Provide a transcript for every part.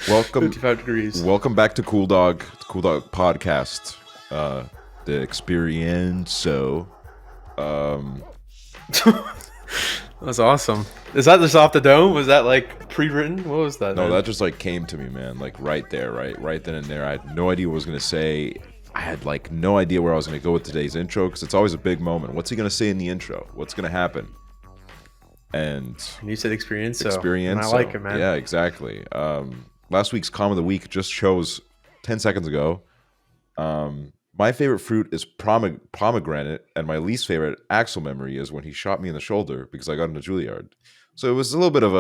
Welcome, 55 degrees. welcome back to COOLDOG Podcast. The experience. So, That's awesome. Is that just off the dome? Was that like pre-written? What was that? no, man? that just like came to me, man. Like right there, right then and there. I had no idea what I was gonna say. I had like no idea where I was gonna go with today's intro because it's always a big moment. What's he gonna say in the intro? What's gonna happen? And you said experience. So, experience. and I like it, man. Yeah, exactly. Last week's comment of the week just chose 10 seconds ago. My favorite fruit is pomegranate, and my least favorite Aksel memory is when he shot me in the shoulder because I got into Juilliard. So it was a little bit of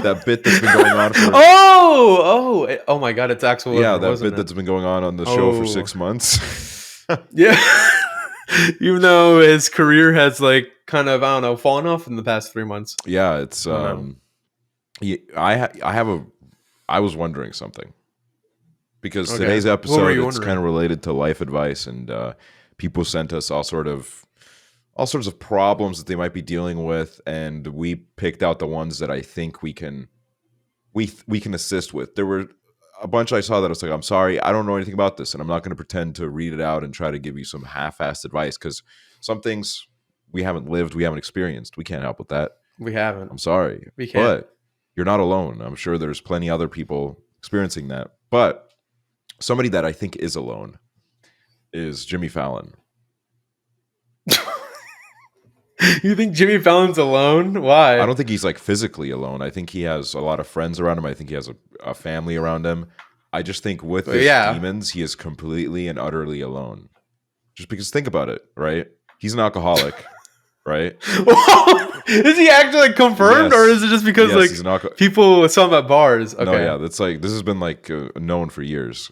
that bit that's been going on for oh my God! It's Axel. yeah, that bit that's been going on the show for 6 months. Yeah. Even though his career has like kind of, I don't know, fallen off in the past 3 months. Yeah, it's I was wondering something. Because today's episode it's kind of related to life advice, and people sent us all sorts of problems that they might be dealing with, and we picked out the ones that I think we can assist with. There were a bunch I saw that I was like, I'm sorry, I don't know anything about this, and I'm not going to pretend to read it out and try to give you some half-assed advice, because some things we haven't lived, we haven't experienced. We can't help with that. We haven't. I'm sorry. We can't. But you're not alone. I'm sure there's plenty other people experiencing that. But somebody that I think is alone is Jimmy Fallon. You think Jimmy Fallon's alone? Why? I don't think he's like physically alone. I think he has a lot of friends around him. I think he has a family around him. I just think with his demons, he is completely and utterly alone. Just because think about it, right? He's an alcoholic, right? Is he actually confirmed, or is it just because people saw him at bars? Okay. No, yeah, that's like this has been like known for years,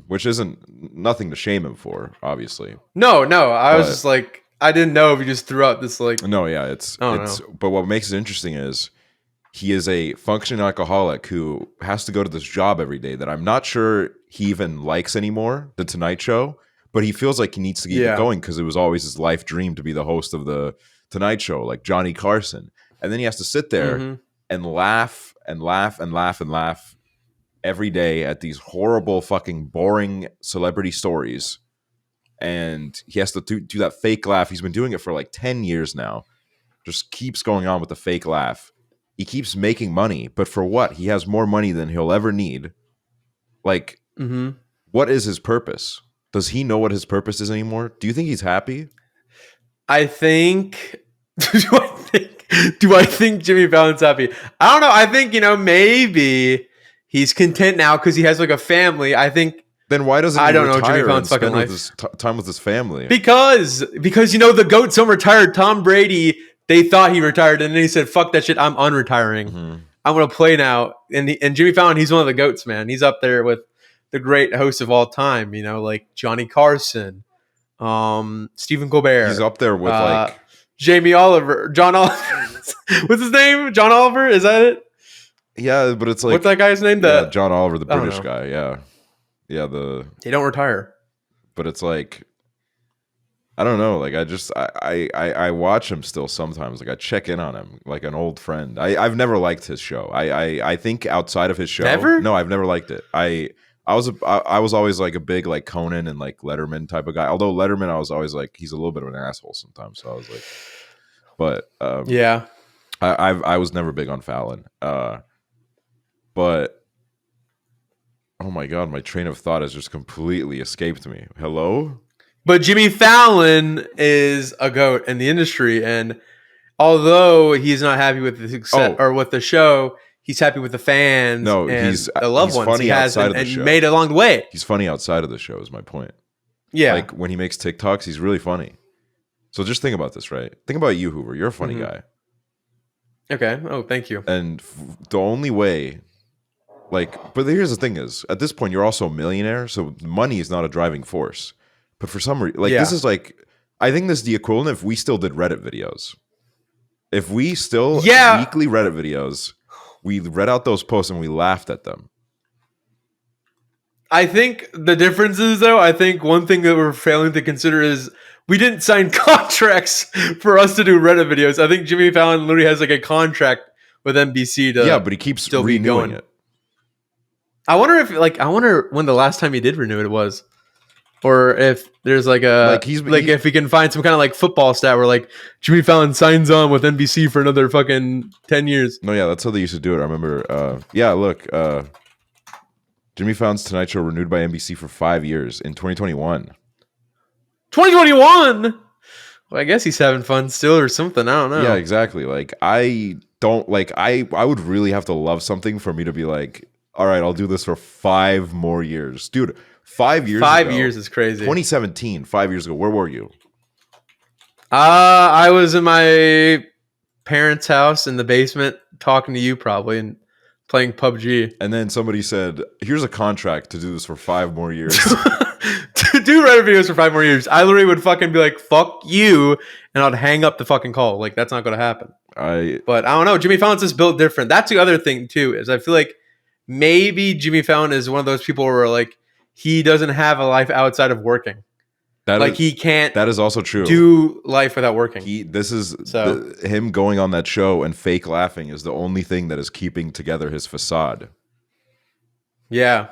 which isn't nothing to shame him for, obviously. No, I was just like, I didn't know if you just threw out this like. No, yeah, it's. But what makes it interesting is he is a functioning alcoholic who has to go to this job every day that I'm not sure he even likes anymore, the Tonight Show, but he feels like he needs to keep it going because it was always his life dream to be the host of the Tonight Show, like Johnny Carson. And then he has to sit there and laugh and laugh and laugh and laugh every day at these horrible fucking boring celebrity stories. And he has to do that fake laugh. He's been doing it for like 10 years now. Just keeps going on with the fake laugh. He keeps making money, but for what? He has more money than he'll ever need. Like, what is his purpose? Does he know what his purpose is anymore? Do you think he's happy? I think. Do I think Jimmy Fallon's happy? I don't know. I think, maybe he's content now because he has like a family. I think. Then why doesn't he I don't know Jimmy Fallon's fucking life? Time with his family? Because the GOAT's so retired. Tom Brady, they thought he retired, and then he said, "Fuck that shit. I'm unretiring. I'm gonna play now." And Jimmy Fallon, he's one of the GOATs, man. He's up there with the great hosts of all time. Like Johnny Carson, Stephen Colbert. He's up there with like Jamie Oliver, John Oliver. What's his name? John Oliver? Is that it? Yeah, but it's like what's that guy's name? John Oliver, the British guy. Yeah. Yeah, they don't retire. But it's like I don't know. Like I watch him still sometimes. Like I check in on him like an old friend. I've never liked his show. I think outside of his show, never? No, I've never liked it. I was always like a big like Conan and like Letterman type of guy. Although Letterman, I was always like he's a little bit of an asshole sometimes. So I was like, but yeah, I was never big on Fallon. But. Oh my God, my train of thought has just completely escaped me. Hello? But Jimmy Fallon is a GOAT in the industry, and although he's not happy with the success or with the show, he's happy with the fans and the loved ones funny he has outside of the show. Made along the way. He's funny outside of the show is my point. Yeah. Like when he makes TikToks, he's really funny. So just think about this, right? Think about you, Hooverr. You're a funny guy. Okay. Oh, thank you. And the only way... but here's the thing is, at this point, you're also a millionaire, so money is not a driving force. But for some reason, this is like, I think this is the equivalent if we still did Reddit videos. If we still weekly Reddit videos, we read out those posts and we laughed at them. I think the difference is, though, I think one thing that we're failing to consider is we didn't sign contracts for us to do Reddit videos. I think Jimmy Fallon literally has like a contract with NBC to but he keeps renewing it. I wonder when the last time he did renew it was. Or if there's like a if he can find some kind of like football stat where like Jimmy Fallon signs on with NBC for another fucking 10 years. No, yeah, that's how they used to do it. I remember. Jimmy Fallon's Tonight Show renewed by NBC for 5 years in 2021. 2021. Well, I guess he's having fun still or something. I don't know. Yeah, exactly. Like I don't like. I would really have to love something for me to be like, all right, I'll do this for 5 more years, dude. 5 years. 5 years is crazy. 2017, 5 years ago. Where were you? I was in my parents' house in the basement talking to you probably and playing PUBG. And then somebody said, "Here's a contract to do this for 5 more years." To do Reddit videos for 5 more years. I literally would fucking be like, "Fuck you," and I'd hang up the fucking call. Like that's not going to happen. But I don't know. Jimmy Fallon's just built different. That's the other thing too. Is I feel like maybe Jimmy Fallon is one of those people where like he doesn't have a life outside of working. He can't. That is also true. Do life without working. Him going on that show and fake laughing is the only thing that is keeping together his facade. Yeah,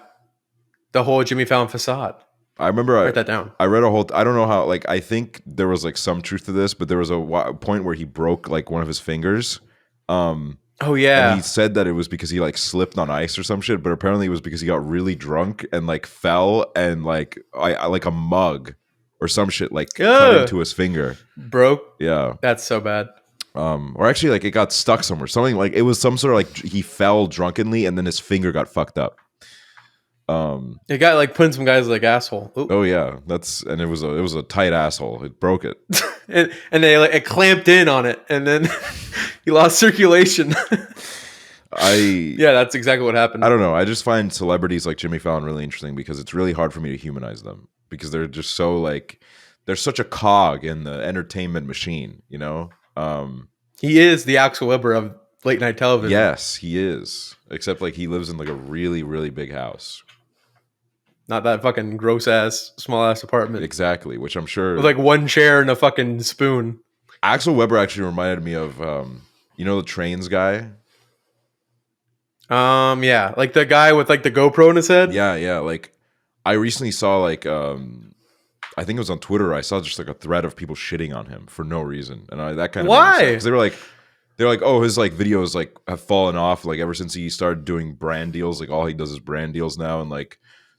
the whole Jimmy Fallon facade. I remember write that down. I read I don't know how. Like I think there was like some truth to this, but there was a point where he broke like one of his fingers. Oh yeah. And he said that it was because he like slipped on ice or some shit, but apparently it was because he got really drunk and like fell and like I like a mug or some shit like cut into his finger. Broke. Yeah. That's so bad. Or actually like it got stuck somewhere. Something like it was some sort of like he fell drunkenly and then his finger got fucked up. It got like put in some guy's like asshole. Ooh. Oh yeah, it was a tight asshole. It broke it, and they like it clamped in on it, and then he lost circulation. That's exactly what happened. I don't know. I just find celebrities like Jimmy Fallon really interesting because it's really hard for me to humanize them because they're just so like they're such a cog in the entertainment machine. You know, he is the Axel Weber of late night television. Yes, he is. Except like he lives in like a really really big house. Not that fucking gross ass, small ass apartment. Exactly, which I'm sure with like one chair and a fucking spoon. Axel Weber actually reminded me of, the Trains guy. Yeah, like the guy with like the GoPro in his head. Yeah. Like I recently saw like, I think it was on Twitter. I saw just like a thread of people shitting on him for no reason, and that kind of why? Because they're like, oh, his like videos like have fallen off like ever since he started doing brand deals. Like all he does is brand deals now, and like.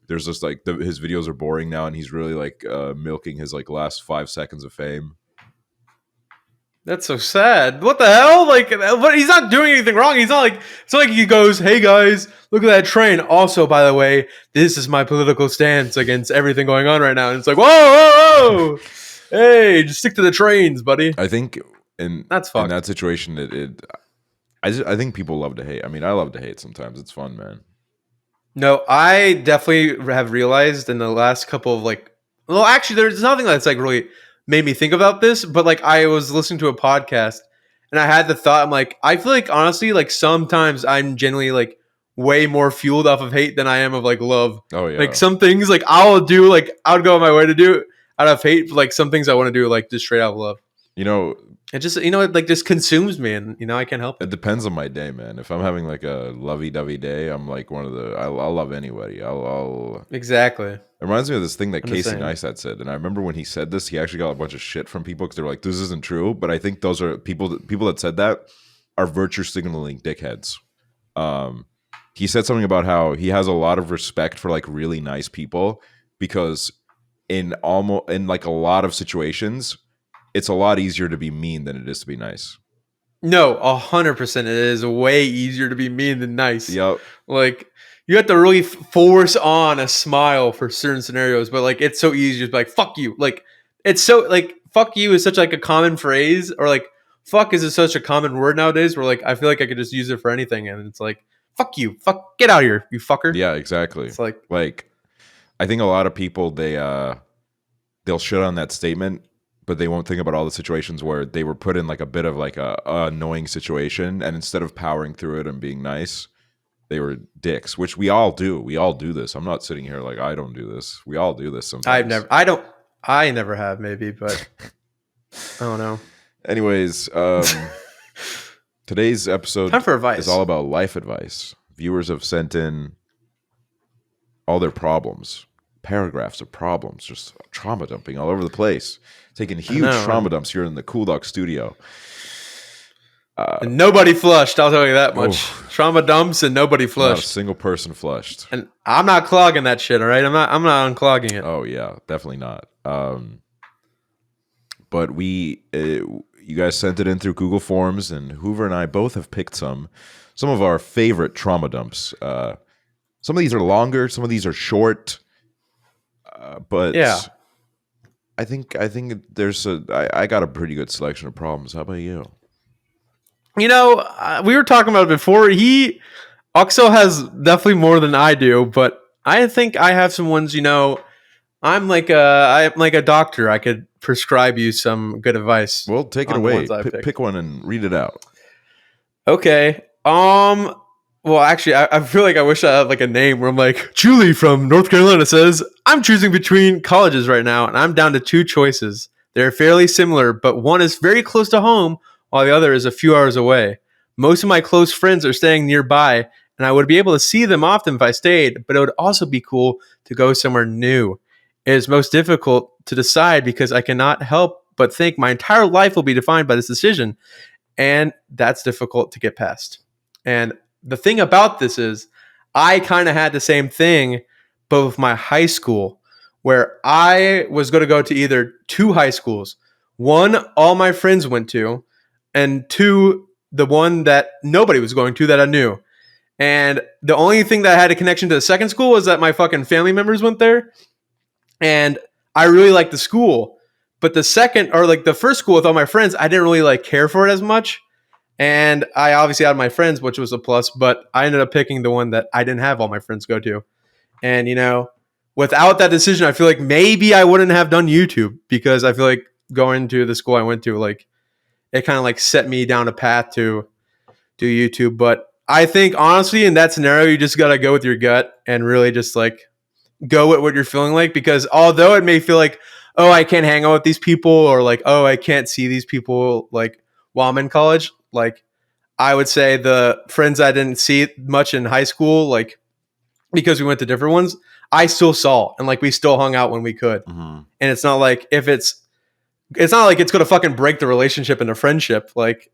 There's just like his videos are boring now, and he's really like milking his like last 5 seconds of fame. That's so sad. What the hell? Like, but he's not doing anything wrong. He's not like it's not like he goes, "Hey guys, look at that train." Also, by the way, this is my political stance against everything going on right now. And it's like, whoa, hey, just stick to the trains, buddy. I think that's fucked. In that situation, I think people love to hate. I mean, I love to hate sometimes. It's fun, man. No, I definitely have realized in the last couple of actually, there's nothing that's like really made me think about this, but like I was listening to a podcast and I had the thought, I'm like, I feel like honestly, like sometimes I'm genuinely like way more fueled off of hate than I am of like love. Oh yeah. Like some things like I'll do, like I would go on my way to do out of hate, but like some things I want to do like just straight out of love. You know, it just it like just consumes me, and I can't help it. It depends on my day, man. If I'm having like a lovey-dovey day, I'm like I'll love anybody. I'll exactly. It reminds me of this thing that Casey Neistat said, and I remember when he said this, he actually got a bunch of shit from people because they're like, "This isn't true." But I think those are people that said that are virtue signaling dickheads. He said something about how he has a lot of respect for like really nice people because in like a lot of situations. It's a lot easier to be mean than it is to be nice. No, 100%. It is way easier to be mean than nice. Yep. Like you have to really force on a smile for certain scenarios, but like it's so easy to be like "fuck you." Like it's so like "fuck you" is such like a common phrase, or like "fuck" is such a common word nowadays. Where like I feel like I could just use it for anything, and it's like "fuck you," "fuck, get out of here, you fucker." Yeah, exactly. It's like I think a lot of people they'll shit on that statement. But they won't think about all the situations where they were put in like a bit of like a annoying situation, and instead of powering through it and being nice, they were dicks. Which we all do. We all do this. I'm not sitting here like I don't do this. We all do this sometimes. I never have maybe, but I don't know. Anyways, today's episode time for advice. Is all about life advice. Viewers have sent in all their problems, paragraphs of problems, just trauma dumping all over the place, taking huge trauma dumps here in the COOLDOG studio. And nobody flushed. I'll tell you that much. Trauma dumps and nobody flushed. Not a single person flushed. And I'm not clogging that shit. All right, I'm not unclogging it. Oh yeah, definitely not. But you guys sent it in through Google Forms, and Hooverr and I both have picked some of our favorite trauma dumps. Some of these are longer, some of these are short, but yeah. I think I got a pretty good selection of problems. How about you? You know, we were talking about it before. Aksel has definitely more than I do, but I think I have some ones. You know, I'm like a doctor. I could prescribe you some good advice. Well, take it away. Pick one and read it out. Okay. Well, actually, I feel like I wish I had like a name where I'm like, Julie from North Carolina says, I'm choosing between colleges right now, and I'm down to 2 choices. They're fairly similar, but one is very close to home, while the other is a few hours away. Most of my close friends are staying nearby, and I would be able to see them often if I stayed, but it would also be cool to go somewhere new. It is most difficult to decide because I cannot help but think my entire life will be defined by this decision, and that's difficult to get past. And the thing about this is I kind of had the same thing, but with my high school, where I was going to go to either 2 high schools. One, all my friends went to, and 2, the one that nobody was going to that I knew. And the only thing that had a connection to the second school was that my fucking family members went there. And I really liked the school. But the second, or like the first school with all my friends, I didn't really like care for it as much. And I obviously had my friends, which was a plus, but I ended up picking the one that I didn't have all my friends go to. And, you know, without that decision, I feel like maybe I wouldn't have done YouTube, because I feel like going to the school I went to, like, it kind of like set me down a path to do YouTube. But I think honestly, in that scenario, you just got to go with your gut and really just like go with what you're feeling like, because although it may feel like, oh, I can't hang out with these people, or like, oh, I can't see these people like while I'm in college. Like, I would say the friends I didn't see much in high school, like, because we went to different ones, I still saw, and like we still hung out when we could. Mm-hmm. And it's not like it's not like it's going to fucking break the relationship and the friendship. Like,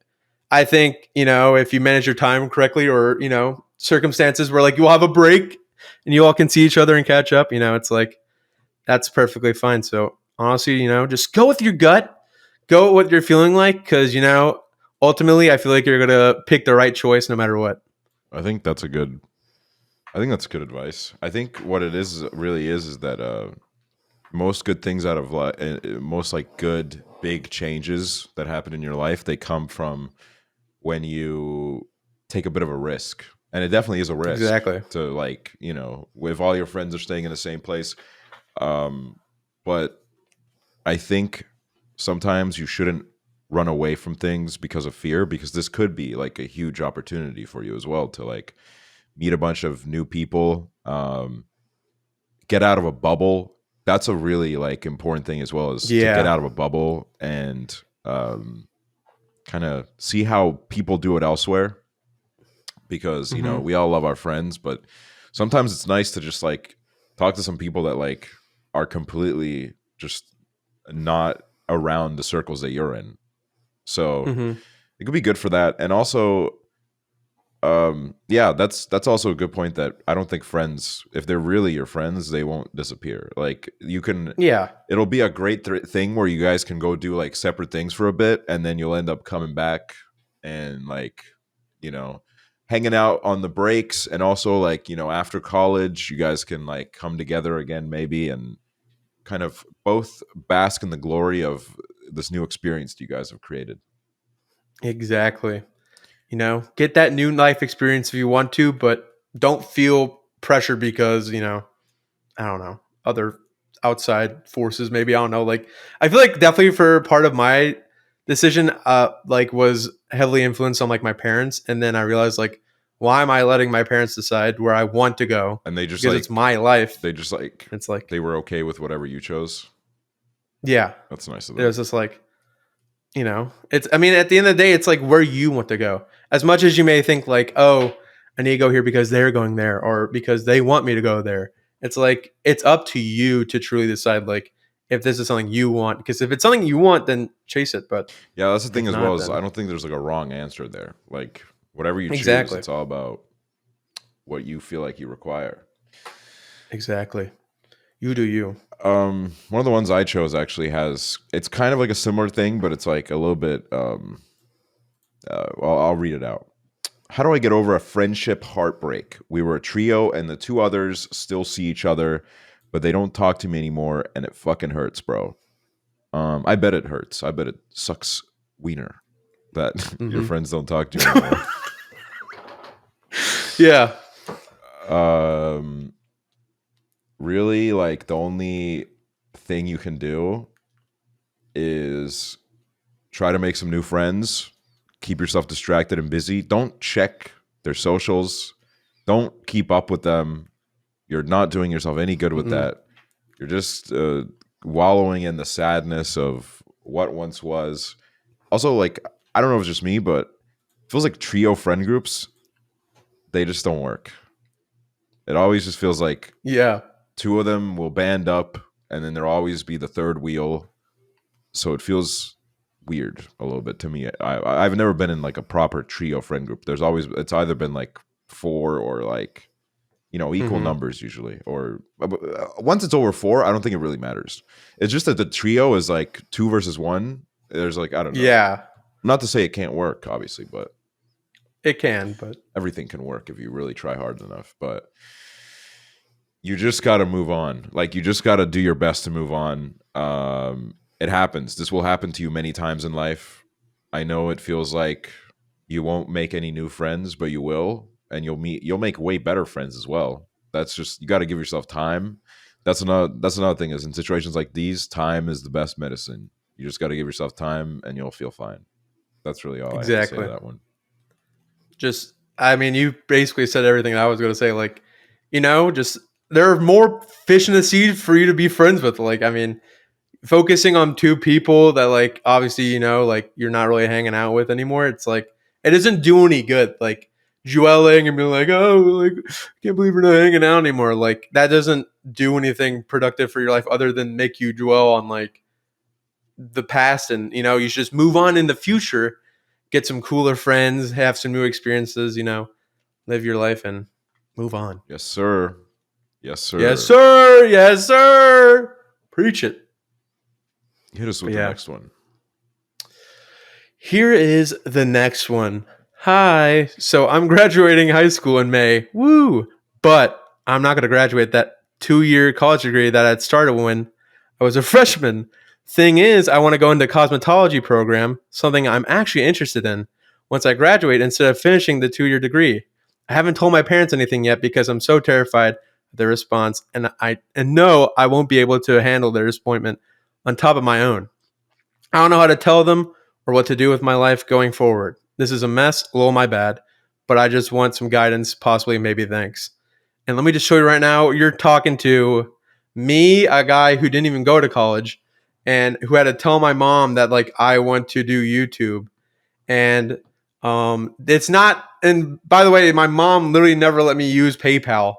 I think, you know, if you manage your time correctly, or, you know, circumstances where like you'll have a break and you all can see each other and catch up, you know, it's like, that's perfectly fine. So honestly, you know, just go with your gut, go with what you're feeling like. 'Cause, you know, ultimately I feel like you're going to pick the right choice no matter what. I think that's good advice. I think what it is really is that, most good things out of life, most like good big changes that happen in your life, they come from when you take a bit of a risk. And it definitely is a risk. Exactly. To like, you know, if all your friends are staying in the same place. But I think sometimes you shouldn't run away from things because of fear, because this could be like a huge opportunity for you as well to like meet a bunch of new people, get out of a bubble. That's a really like important thing as well, is to get out of a bubble and kind of see how people do it elsewhere. Because, you know, we all love our friends, but sometimes it's nice to just like talk to some people that like are completely just not around the circles that you're in. So it could be good for that. And also, that's also a good point, that I don't think friends, if they're really your friends, they won't disappear. Like you can, it'll be a great thing where you guys can go do like separate things for a bit, and then you'll end up coming back and like, you know, hanging out on the breaks, and also like, you know, after college, you guys can like come together again maybe, and kind of both bask in the glory of this new experience you guys have created. Exactly. You know, get that new life experience if you want to, but don't feel pressure because, you know, I don't know, other outside forces, maybe. I don't know. Like, I feel like definitely for part of my decision, like was heavily influenced on like my parents. And then I realized like, why am I letting my parents decide where I want to go? And they just because like, it's my life. They just like, it's like, they were okay with whatever you chose. Yeah. That's nice of them. It was just like, you know, it's, I mean, at the end of the day, it's like where you want to go. As much as you may think like, oh, I need to go here because they're going there, or because they want me to go there. It's like it's up to you to truly decide like if this is something you want. Because if it's something you want, then chase it. But Yeah, that's the thing as not, well. Is then I don't think there's like a wrong answer there. Like whatever you choose, exactly. it's all about what you feel like you require. Exactly. You do you. One of the ones I chose actually has, it's kind of like a similar thing, but it's like a little bit. Well, I'll read it out. How do I get over a friendship heartbreak? We were a trio, and the two others still see each other, but they don't talk to me anymore, and it fucking hurts, bro. I bet it hurts. I bet it sucks wiener that your friends don't talk to you anymore. Yeah. Really, like the only thing you can do is try to make some new friends, keep yourself distracted and busy. Don't check their socials. Don't keep up with them. You're not doing yourself any good with that. You're just wallowing in the sadness of what once was. Also, like, I don't know if it's just me, but it feels like trio friend groups, they just don't work. It always just feels like two of them will band up and then there'll always be the third wheel. So it feels weird a little bit to me. I've never been in like a proper trio friend group. It's either been like 4 or like, equal numbers usually. Or once it's over 4, I don't think it really matters. It's just that the trio is like 2 versus 1. There's like, I don't know. Yeah. Not to say it can't work, obviously, but it can. But everything can work if you really try hard enough. But you just got to move on. Like, you just got to do your best to move on. It happens. This will happen to you many times in life. I know it feels like you won't make any new friends, but you will, and you'll make way better friends as well. That's just, you got to give yourself time. That's another thing is in situations like these, time is the best medicine. You just got to give yourself time and you'll feel fine. That's really all I have to say to that one. Just, I mean, you basically said everything I was going to say. Like, just there are more fish in the sea for you to be friends with. Like, I mean, focusing on 2 people that like obviously like you're not really hanging out with anymore, it's like it doesn't do any good. Like dwelling and being like, oh, like can't believe we're not hanging out anymore. Like that doesn't do anything productive for your life other than make you dwell on like the past. And you should just move on in the future, get some cooler friends, have some new experiences, live your life and move on. Yes, sir. Yes, sir. Yes, sir. Yes, sir. Preach it. Hit us with the next one. Here is the next one. Hi. So I'm graduating high school in May. Woo. But I'm not going to graduate that 2-year college degree that I'd started when I was a freshman. Thing is, I want to go into cosmetology program, something I'm actually interested in once I graduate instead of finishing the 2-year degree. I haven't told my parents anything yet because I'm so terrified of their response, and I know I won't be able to handle their disappointment on top of my own. I don't know how to tell them or what to do with my life going forward. This is a mess, a little my bad, but I just want some guidance, possibly, maybe, thanks. And let me just show you right now, you're talking to me, a guy who didn't even go to college and who had to tell my mom that like I want to do YouTube. And it's not, and by the way, my mom literally never let me use PayPal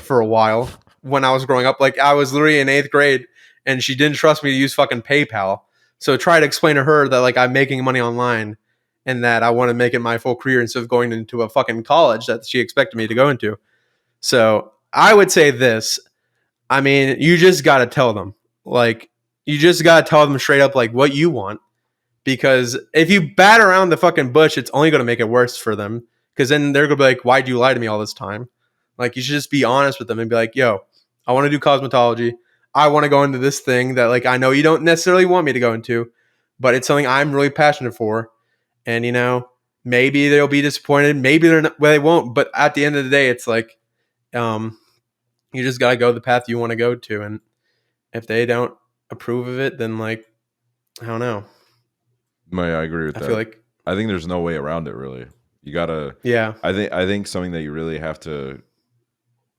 for a while when I was growing up. Like I was literally in 8th grade and she didn't trust me to use fucking PayPal. So try to explain to her that like I'm making money online and that I want to make it my full career instead of going into a fucking college that she expected me to go into. So I would say this. I mean, you just got to tell them. Like, you just got to tell them straight up like what you want. Because if you bat around the fucking bush, it's only going to make it worse for them. Because then they're going to be like, why'd you lie to me all this time? Like, you should just be honest with them and be like, yo, I want to do cosmetology. I want to go into this thing that like I know you don't necessarily want me to go into, but it's something I'm really passionate for. And, maybe they'll be disappointed. Maybe they're not, well, they won't. But at the end of the day, it's like, you just got to go the path you want to go to. And if they don't approve of it, then like, I don't know. I agree with that. I think there's no way around it really. You gotta, I think something that you really have to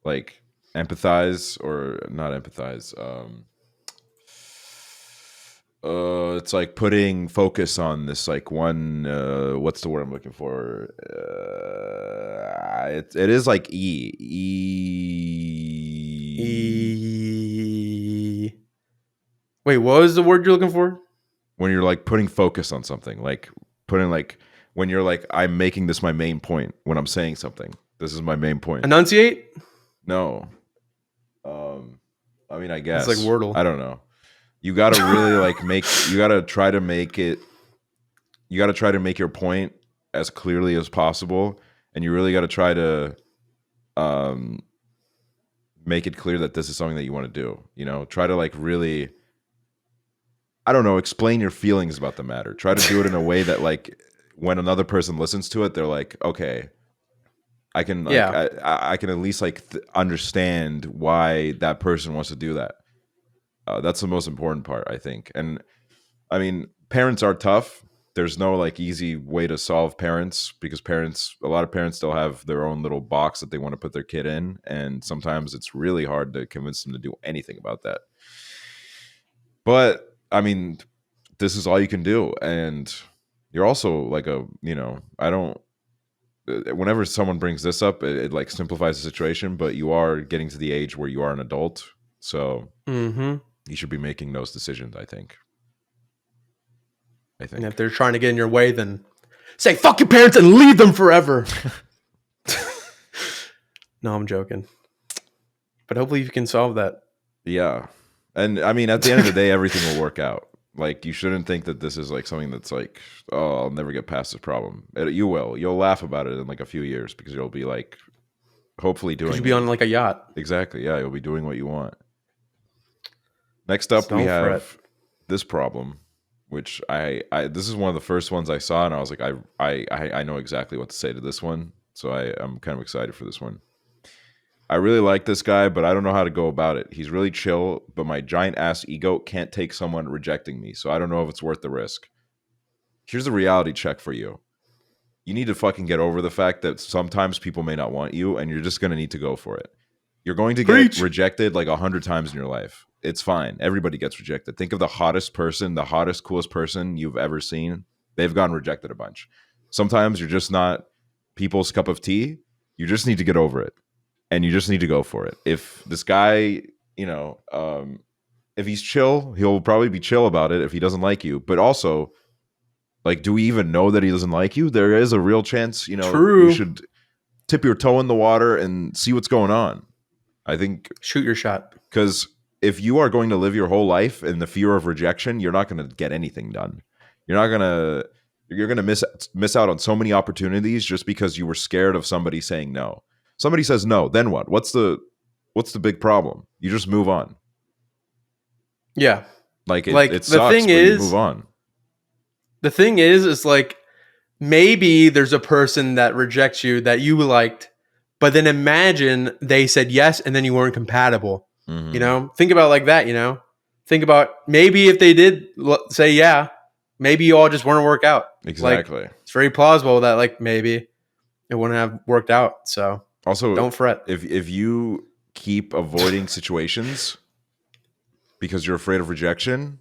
like empathize or not empathize. It's like putting focus on this like one, what's the word I'm looking for? It is like Wait, what was the word you're looking for? When you're like putting focus on something, like putting like when you're like, I'm making this my main point when I'm saying something. This is my main point. Enunciate? No. I mean, I guess. It's like Wordle. I don't know. You got to really like you got to try to make it, you got to try to make your point as clearly as possible. And you really got to try to make it clear that this is something that you want to do. You know, try to like really, I don't know, explain your feelings about the matter. Try to do it in a way that like when another person listens to it, they're like, okay, I can, like, I can at least like understand why that person wants to do that. That's the most important part, I think. And I mean, parents are tough. There's no like easy way to solve parents because a lot of parents still have their own little box that they want to put their kid in. And sometimes it's really hard to convince them to do anything about that. But I mean, this is all you can do. And you're also like whenever someone brings this up, it like simplifies the situation, but you are getting to the age where you are an adult. So you should be making those decisions, I think. And if they're trying to get in your way, then say, fuck your parents and leave them forever. No, I'm joking. But hopefully you can solve that. Yeah. And I mean, at the end of the day, everything will work out. Like, you shouldn't think that this is like something that's like, oh, I'll never get past this problem. You will. You'll laugh about it in like a few years because you'll be like, hopefully doing. You'll be on like a yacht. Exactly. Yeah, you'll be doing what you want. Next up, we have this problem, which this is one of the first ones I saw, and I was like, I know exactly what to say to this one, so I'm kind of excited for this one. I really like this guy, but I don't know how to go about it. He's really chill, but my giant ass ego can't take someone rejecting me, so I don't know if it's worth the risk. Here's the reality check for you. You need to fucking get over the fact that sometimes people may not want you, and you're just going to need to go for it. You're going to get rejected like 100 times in your life. It's fine. Everybody gets rejected. Think of the hottest person, the hottest, coolest person you've ever seen. They've gotten rejected a bunch. Sometimes you're just not people's cup of tea. You just need to get over it. And you just need to go for it. If this guy, if he's chill, he'll probably be chill about it if he doesn't like you. But also, like, do we even know that he doesn't like you? There is a real chance, True. You should tip your toe in the water and see what's going on. I think shoot your shot. Because if you are going to live your whole life in the fear of rejection, you're not going to get anything done. You're going to miss out on so many opportunities just because you were scared of somebody saying no. Somebody says no, then what? What's the big problem? You just move on. Yeah. Like it sucks, but you move on. The thing is like maybe there's a person that rejects you that you liked, but then imagine they said yes and then you weren't compatible. Mm-hmm. Think about it like that, Think about maybe if they did say yeah, maybe you all just wouldn't work out. Exactly. Like, it's very plausible that like maybe it wouldn't have worked out. So also, don't fret. If you keep avoiding situations because you're afraid of rejection,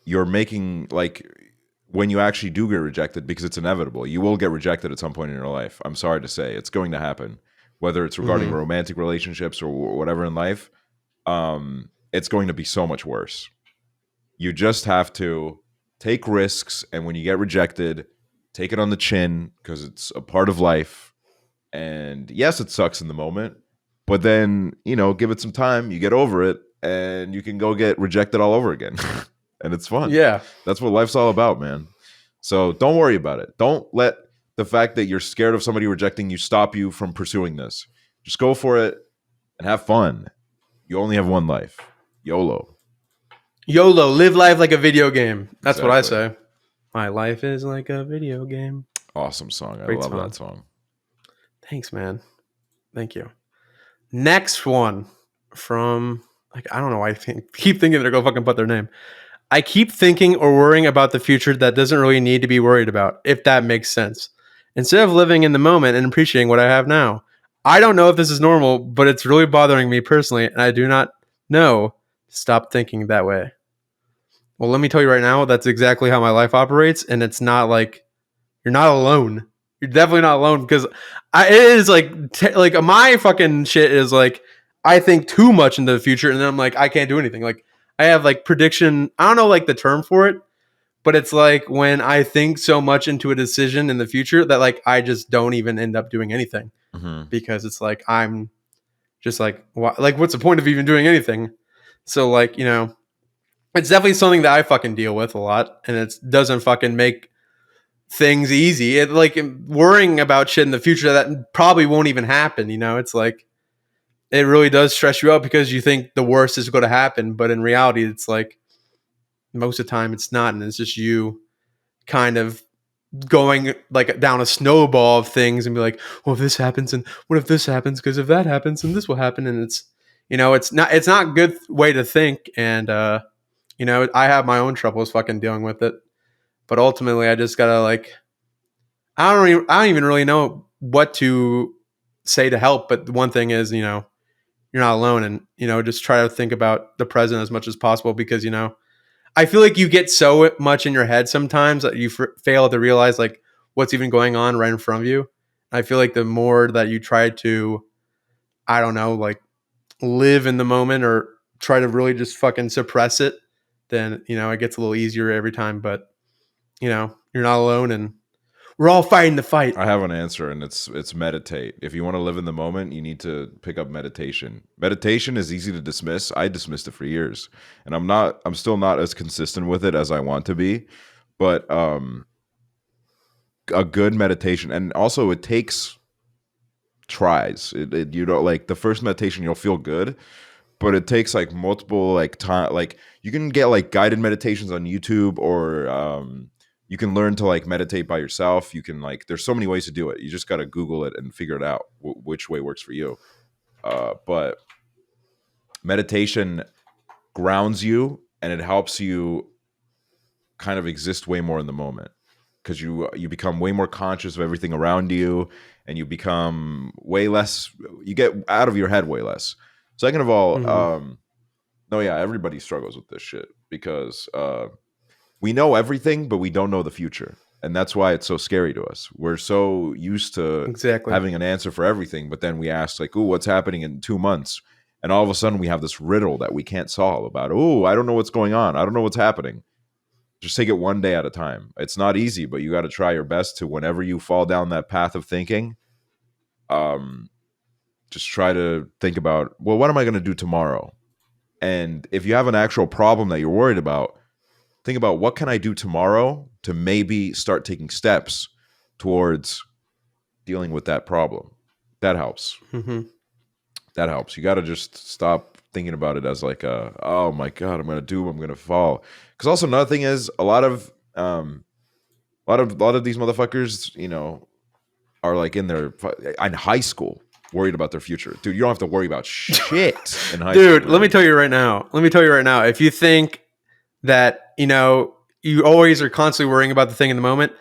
you're making like when you actually do get rejected, because it's inevitable, you will get rejected at some point in your life. I'm sorry to say, it's going to happen, whether it's regarding romantic relationships or whatever in life. It's going to be so much worse. You just have to take risks, and when you get rejected, take it on the chin because it's a part of life. And yes, it sucks in the moment, but then, give it some time, you get over it, and you can go get rejected all over again. And it's fun. Yeah. That's what life's all about, man. So don't worry about it. Don't let the fact that you're scared of somebody rejecting you stop you from pursuing this. Just go for it and have fun. You only have one life. YOLO. YOLO. Live life like a video game. That's exactly what I say. My life is like a video game. Awesome song. I love that song. Thanks, man. Thank you. Next one from, like, I don't know. I keep thinking they're going to fucking put their name. I keep thinking or worrying about the future that doesn't really need to be worried about, if that makes sense. Instead of living in the moment and appreciating what I have now. I don't know if this is normal, but it's really bothering me personally, and I do not know. Stop thinking that way. Well, let me tell you right now, that's exactly how my life operates, and it's not like you're not alone. You're definitely not alone, because it is like my fucking shit is like I think too much into the future, and then I'm like, I can't do anything. Like I have like prediction. I don't know like the term for it, but it's like when I think so much into a decision in the future that like I just don't even end up doing anything because it's like I'm just like what's the point of even doing anything? So like it's definitely something that I fucking deal with a lot, and it doesn't fucking make things easy. It like worrying about shit in the future that probably won't even happen. It's like it really does stress you out because you think the worst is going to happen, but in reality, it's like most of the time it's not, and it's just you kind of going like down a snowball of things and be like, well, if this happens, and what if this happens? Because if that happens, then this will happen, and it's it's not a good way to think, and I have my own troubles fucking dealing with it, but ultimately, I just gotta like, I don't even really know what to say to help, but the one thing is, you're not alone, and just try to think about the present as much as possible because I feel like you get so much in your head sometimes that you fail to realize like what's even going on right in front of you. I feel like the more that you try to, I don't know, like live in the moment or try to really just fucking suppress it, then it gets a little easier every time. But you're not alone, and we're all fighting the fight. I have an answer, and it's meditate. If you want to live in the moment, you need to pick up meditation. Meditation is easy to dismiss. I dismissed it for years, and I'm still not as consistent with it as I want to be. But a good meditation, and also it takes tries. You don't like the first meditation, you'll feel good, but it takes like multiple like time. Like you can get like guided meditations on YouTube, or you can learn to like meditate by yourself. You can like, there's so many ways to do it. You just got to Google it and figure it out which way works for you. But meditation grounds you, and it helps you kind of exist way more in the moment because you become way more conscious of everything around you, and you become way less, you get out of your head way less. Second of all, no, yeah, everybody struggles with this shit because we know everything, but we don't know the future. And that's why it's so scary to us. We're so used to having an answer for everything, but then we ask like, ooh, what's happening in 2 months? And all of a sudden we have this riddle that we can't solve about, ooh, I don't know what's going on. I don't know what's happening. Just take it one day at a time. It's not easy, but you got to try your best to, whenever you fall down that path of thinking, just try to think about, well, what am I going to do tomorrow? And if you have an actual problem that you're worried about, think about what can I do tomorrow to maybe start taking steps towards dealing with that problem. That helps. That helps. You got to just stop thinking about it as like oh my God, I'm going to fall. Because also another thing is a lot of these motherfuckers, are like in high school worried about their future. Dude, you don't have to worry about shit in high school. Dude, let me tell you right now. If you think that, you always are constantly worrying about the thing in the moment,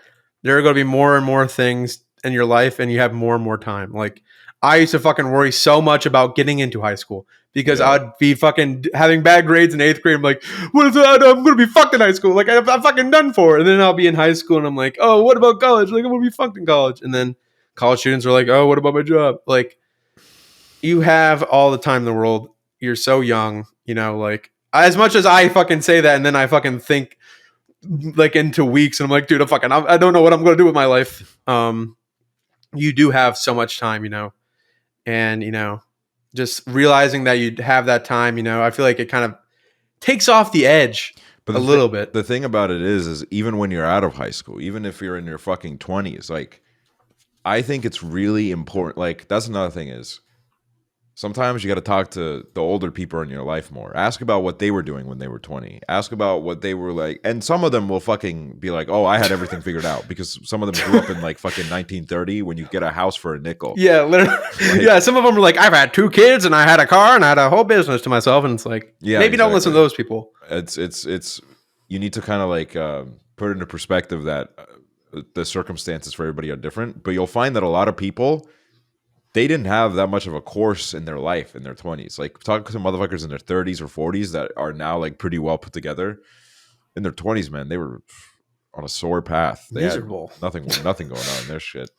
there are going to be more and more things in your life, and you have more and more time. Like, I used to fucking worry so much about getting into high school because I'd be fucking having bad grades in 8th grade. I'm like, what is that? I'm going to be fucked in high school. Like, I'm fucking done for. And then I'll be in high school, and I'm like, oh, what about college? Like, I'm going to be fucked in college. And then college students are like, oh, what about my job? Like, you have all the time in the world. You're so young, like, as much as I fucking say that, and then I fucking think like into weeks, and I'm like, dude, I don't know what I'm going to do with my life. You do have so much time, and, just realizing that you have that time, I feel like it kind of takes off the edge a little bit. The thing about it is even when you're out of high school, even if you're in your fucking 20s, like, I think it's really important. Like, that's another thing is, sometimes you got to talk to the older people in your life more. Ask about what they were doing when they were 20. Ask about what they were like. And some of them will fucking be like, oh, I had everything figured out. Because some of them grew up in like fucking 1930 when you get a house for a nickel. Yeah, literally. Like, some of them are like, I've had 2 kids and I had a car and I had a whole business to myself. And it's like, maybe don't listen to those people. It's you need to kind of like put into perspective that the circumstances for everybody are different. But you'll find that a lot of people, they didn't have that much of a course in their life in their 20s. Like, talk to some motherfuckers in their 30s or 40s that are now like pretty well put together. In their 20s, man, they were on a sore path. They Miserable. had nothing going on in their shit.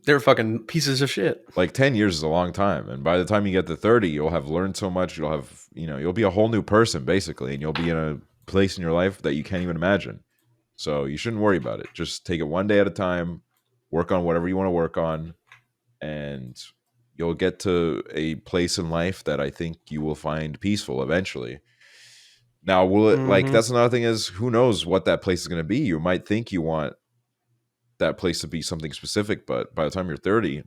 They're fucking pieces of shit. Like 10 years is a long time. And by the time you get to 30, you'll have learned so much. You'll have, you'll be a whole new person basically. And you'll be in a place in your life that you can't even imagine. So you shouldn't worry about it. Just take it one day at a time, work on whatever you want to work on. And you'll get to a place in life that I think you will find peaceful eventually. Now, will it like, that's another thing is who knows what that place is going to be. You might think you want that place to be something specific, but by the time you're 30,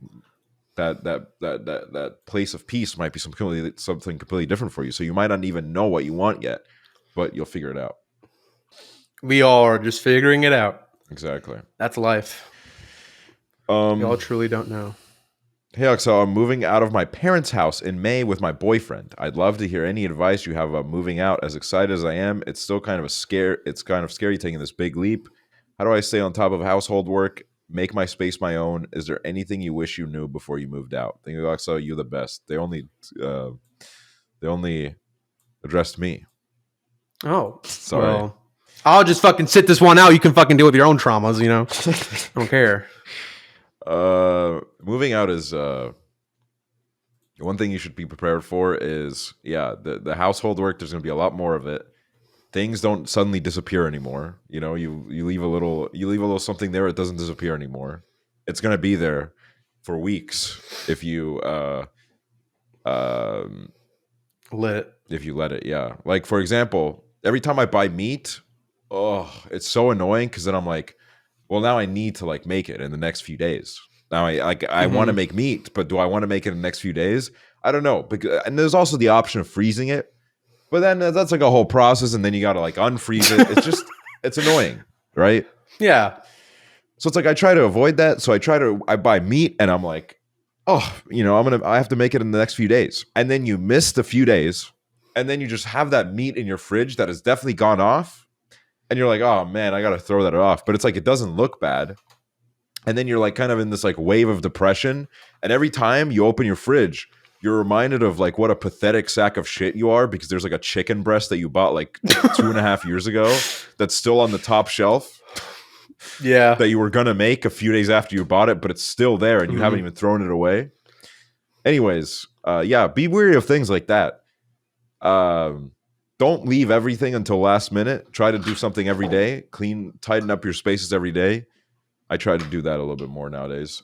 that place of peace might be something completely different for you. So you might not even know what you want yet, but you'll figure it out. We all are just figuring it out. Exactly. That's life. We all truly don't know. Hey, Aksel, I'm moving out of my parents' house in May with my boyfriend. I'd love to hear any advice you have about moving out. As excited as I am, it's still kind of scary taking this big leap. How do I stay on top of household work, make my space my own? Is there anything you wish you knew before you moved out? Thank you, Aksel. You're the best. They only addressed me. Oh, sorry. Well, I'll just fucking sit this one out. You can fucking deal with your own traumas, I don't care. Moving out is one thing you should be prepared for is the household work. There's going to be a lot more of it. Things don't suddenly disappear anymore. You leave a little something there, it doesn't disappear anymore. It's going to be there for weeks if you let it. Yeah. Like for example, every time I buy meat, it's so annoying because then I'm like, well, now I need to like make it in the next few days. Now I want to make meat, but do I want to make it in the next few days? I don't know. And there's also the option of freezing it, but then that's like a whole process, and then you got to like unfreeze it. It's just it's annoying, right? Yeah. So it's like I try to avoid that. So I buy meat, and I'm like, I have to make it in the next few days, and then you miss a few days, and then you just have that meat in your fridge that has definitely gone off. And you're like, oh man, I got to throw that off. But it's like, it doesn't look bad. And then you're like kind of in this like wave of depression. And every time you open your fridge, you're reminded of like what a pathetic sack of shit you are because there's like a chicken breast that you bought like 2.5 years ago that's still on the top shelf. Yeah. That you were going to make a few days after you bought it, but it's still there and you haven't even thrown it away. Anyways, be wary of things like that. Don't leave everything until last minute. Try to do something every day. Tighten up your spaces every day. I try to do that a little bit more nowadays.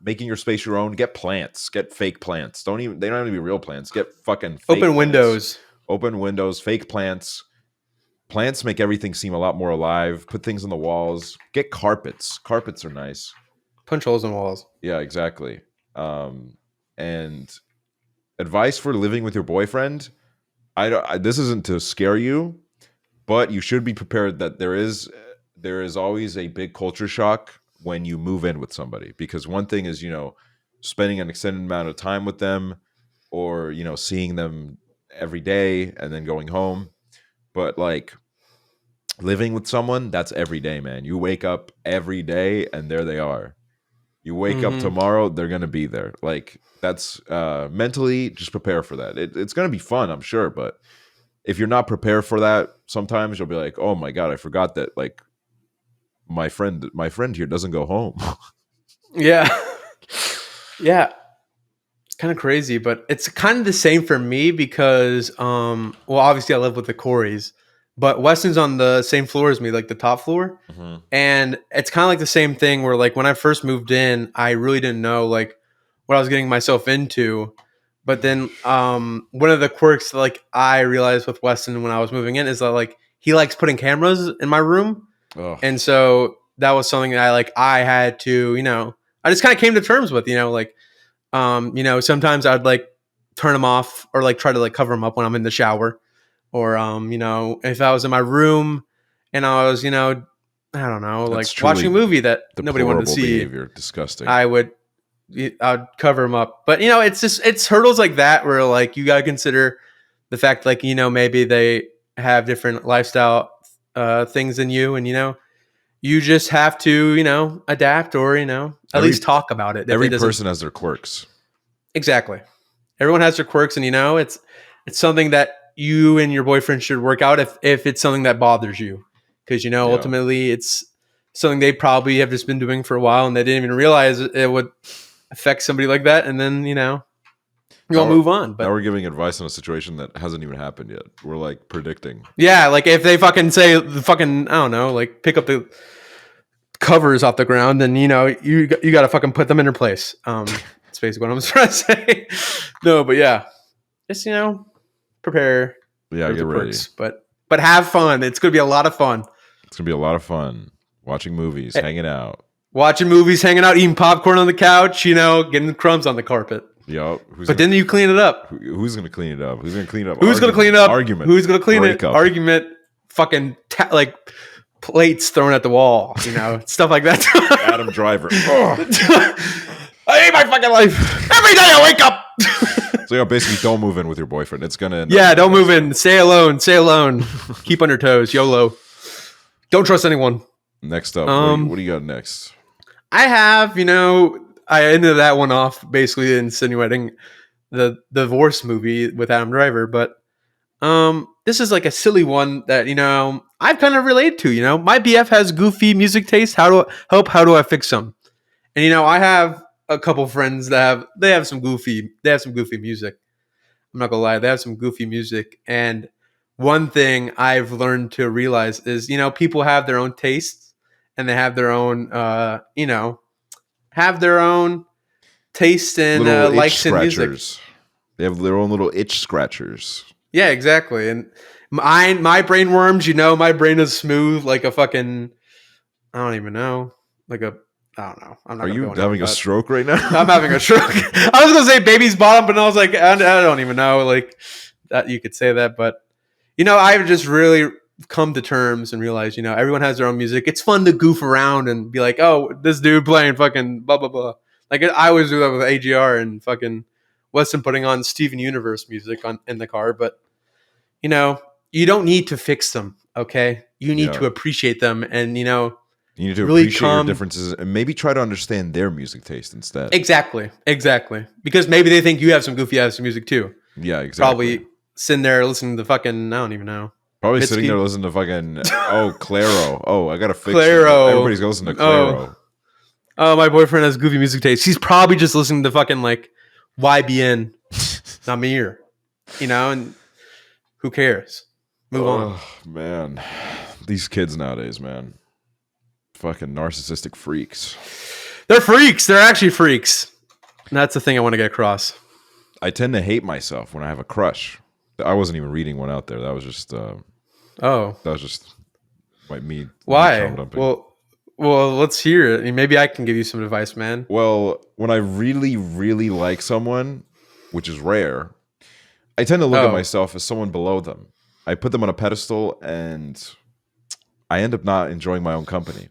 Making your space your own. Get plants. Get fake plants. They don't have to be real plants. Get fucking fake open plants. windows. Open windows. Fake plants. Plants make everything seem a lot more alive. Put things on the walls. Get carpets. Carpets are nice. Punch holes in walls. Yeah, exactly. And advice for living with your boyfriend. This isn't to scare you, but you should be prepared that there is always a big culture shock when you move in with somebody, because one thing is, spending an extended amount of time with them or, seeing them every day and then going home. But like living with someone, that's every day, man. You wake up every day and there they are. You wake up tomorrow, they're going to be there. Like that's mentally just prepare for that. It's going to be fun, I'm sure. But if you're not prepared for that, sometimes you'll be like, oh my God, I forgot that like my friend here doesn't go home. Yeah. Yeah. It's kind of crazy, but it's kind of the same for me because, obviously I live with the Coreys, but Weston's on the same floor as me, like the top floor. Mm-hmm. And it's kind of like the same thing where like when I first moved in, I really didn't know like what I was getting myself into. But then one of the quirks like I realized with Weston when I was moving in is that like he likes putting cameras in my room. Oh. And so that was something that I had to, I just kind of came to terms with, sometimes I'd like turn them off or like try to like cover them up when I'm in the shower. Or, if I was in my room and I was, I don't know, like watching a movie that nobody wanted to see. Behavior. Disgusting. I'd cover them up. But, it's hurdles like that where like you got to consider the fact like, maybe they have different lifestyle things than you. And, you just have to, adapt or, at least talk about it. Every person has their quirks. Exactly. Everyone has their quirks and, it's something that you and your boyfriend should work out if it's something that bothers you, because ultimately it's something they probably have just been doing for a while, and they didn't even realize it would affect somebody like that, and then you'll move on. But now we're giving advice on a situation that hasn't even happened yet. We're like predicting. Yeah, like if they fucking say I don't know, like pick up the covers off the ground, then you got to fucking put them in their place. That's basically what I'm trying to say. No, but yeah, just prepare. Yeah, get ready. Perks, but have fun. It's gonna be a lot of fun. It's gonna be a lot of fun watching movies, hanging out, eating popcorn on the couch. Getting crumbs on the carpet. Yep. But then you clean it up. Who's gonna clean it up? Who's gonna clean it up? Who's gonna clean it up? Argument. Who's gonna clean it? Up. Argument. Fucking like plates thrown at the wall. Stuff like that. Adam Driver. I hate my fucking life. Every day I wake up. So basically, don't move in with your boyfriend. It's gonna. Don't move in. Stay alone. Stay alone. Keep on your toes. YOLO. Don't trust anyone. Next up, what do you got next? I have, I ended that one off basically insinuating the divorce movie with Adam Driver, but this is like a silly one that I've kind of related to. My BF has goofy music taste. How do I fix them? And I have a couple friends that have some goofy music. I'm not gonna lie, they have some goofy music. And one thing I've learned to realize is people have their own tastes, and they have their own taste and likes in music. They have their own little itch scratchers. Yeah, exactly. And my brain worms, my brain is smooth like a fucking, I don't even know, like a, I don't know. I'm not. Are you having a stroke right now? I'm having a stroke. I was gonna say baby's bottom, but I was like, I don't even know. Like that, you could say that, but I've just really come to terms and realized, everyone has their own music. It's fun to goof around and be like, oh, this dude playing fucking blah blah blah. Like I always do that with AGR and fucking Weston putting on Steven Universe music in the car, but you don't need to fix them. Okay, you need to appreciate them, and you need to really appreciate your differences and maybe try to understand their music taste instead. Exactly. Because maybe they think you have some goofy ass music too. Yeah, exactly. Probably sitting there listening to fucking, I don't even know. Probably Mitski. Sitting there listening to fucking, Claro. Oh, I got to fix Claro. it. Everybody's going to listen to Claro. Oh, my boyfriend has goofy music taste. He's probably just listening to fucking like YBN. Not me here. And who cares? Move on. Man. These kids nowadays, man. Fucking narcissistic freaks. They're freaks. They're actually freaks. And that's the thing I want to get across. I tend to hate myself when I have a crush. I wasn't even reading one out there. That was just like me. Why? Well, let's hear it. Maybe I can give you some advice, man. Well, when I really, really like someone, which is rare, I tend to look at myself as someone below them. I put them on a pedestal, and I end up not enjoying my own company.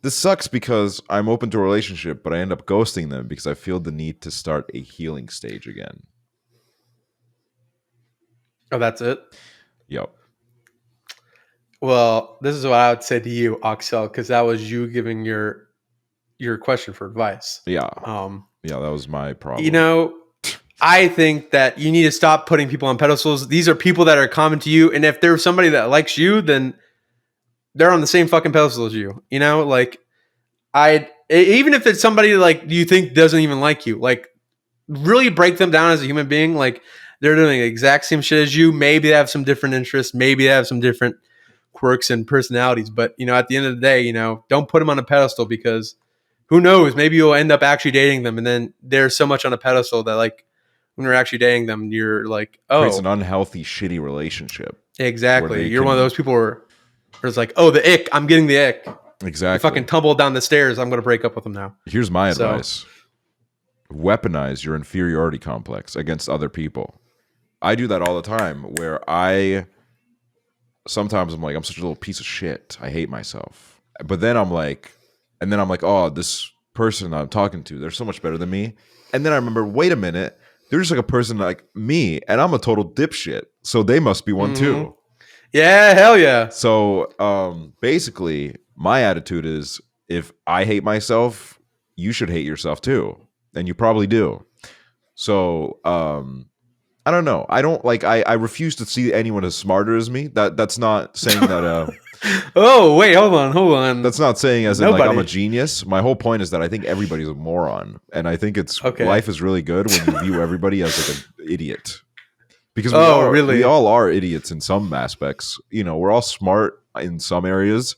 This sucks because I'm open to a relationship, but I end up ghosting them because I feel the need to start a healing stage again. Oh, that's it? Yep. Well, this is what I would say to you, Aksel, because that was you giving your question for advice. Yeah. Yeah, that was my problem. I think that you need to stop putting people on pedestals. These are people that are common to you, and if there's somebody that likes you, then they're on the same fucking pedestal as you. Like even if it's somebody like you think doesn't even like you, like really break them down as a human being. Like they're doing the exact same shit as you. Maybe they have some different interests. Maybe they have some different quirks and personalities. But at the end of the day, don't put them on a pedestal, because who knows? Maybe you'll end up actually dating them, and then they're so much on a pedestal that like when you're actually dating them, you're like, oh, it's an unhealthy, shitty relationship. Exactly. You're one of those people where it's like, oh, the ick. I'm getting the ick. Exactly. You fucking tumbled down the stairs. I'm going to break up with him now. Here's my advice. Weaponize your inferiority complex against other people. I do that all the time, where sometimes I'm like, I'm such a little piece of shit. I hate myself. But then I'm like, oh, this person I'm talking to, they're so much better than me. And then I remember, wait a minute, they're just like a person like me, and I'm a total dipshit. So they must be one too. Yeah, hell yeah. So basically, my attitude is, if I hate myself, you should hate yourself too. And you probably do. So I don't know. I don't like, I refuse to see anyone as smarter as me. That's not saying that Oh, wait, hold on. That's not saying as in like I'm Nobody. a genius. My whole point is that I think everybody's a moron, and I think it's Okay. life is really good when you view everybody as like an idiot. Because Really? we all are idiots in some aspects. You know, we're all smart in some areas,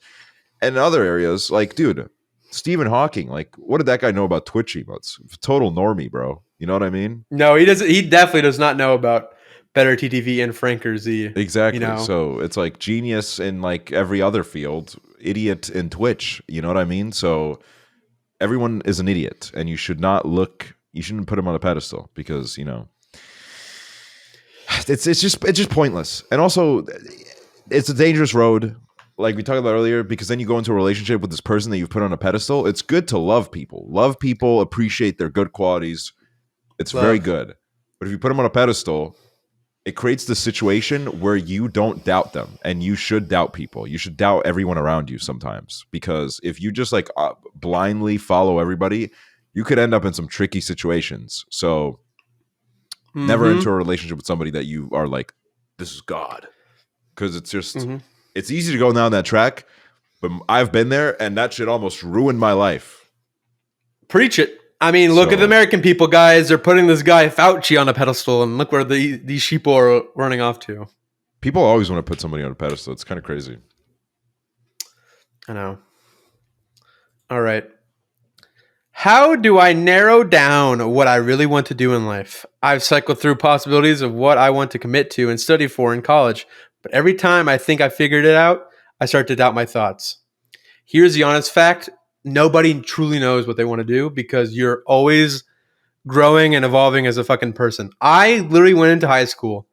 and in other areas, like, dude, Stephen Hawking, like, what did that guy know about Twitch emotes? Total normie, bro. You know what I mean? No, he doesn't. He definitely does not know about Better TTV and Franker Z. Exactly. You know? So it's like genius in like every other field, idiot in Twitch. You know what I mean? So everyone is an idiot, and you shouldn't put them on a pedestal because, you know, it's just pointless. And also, it's a dangerous road, like we talked about earlier, because then you go into a relationship with this person that you've put on a pedestal. It's good to love people, appreciate their good qualities. It's very good. But if you put them on a pedestal, it creates the situation where you don't doubt them, and you should doubt people. You should doubt everyone around you sometimes, because if you just like blindly follow everybody, you could end up in some tricky situations. So never enter a relationship with somebody that you are like, this is God, because it's just it's easy to go down that track. But I've been there, and that shit almost ruined my life. Preach it. I mean, look at the American people, guys. They're putting this guy Fauci on a pedestal, and look where these sheep are running off to. People always want to put somebody on a pedestal. It's kind of crazy. I know. All right. How do I narrow down what I really want to do in life? I've cycled through possibilities of what I want to commit to and study for in college, but every time I think I figured it out, I start to doubt my thoughts. Here's the honest fact. Nobody truly knows what they want to do because you're always growing and evolving as a fucking person. I literally went into high school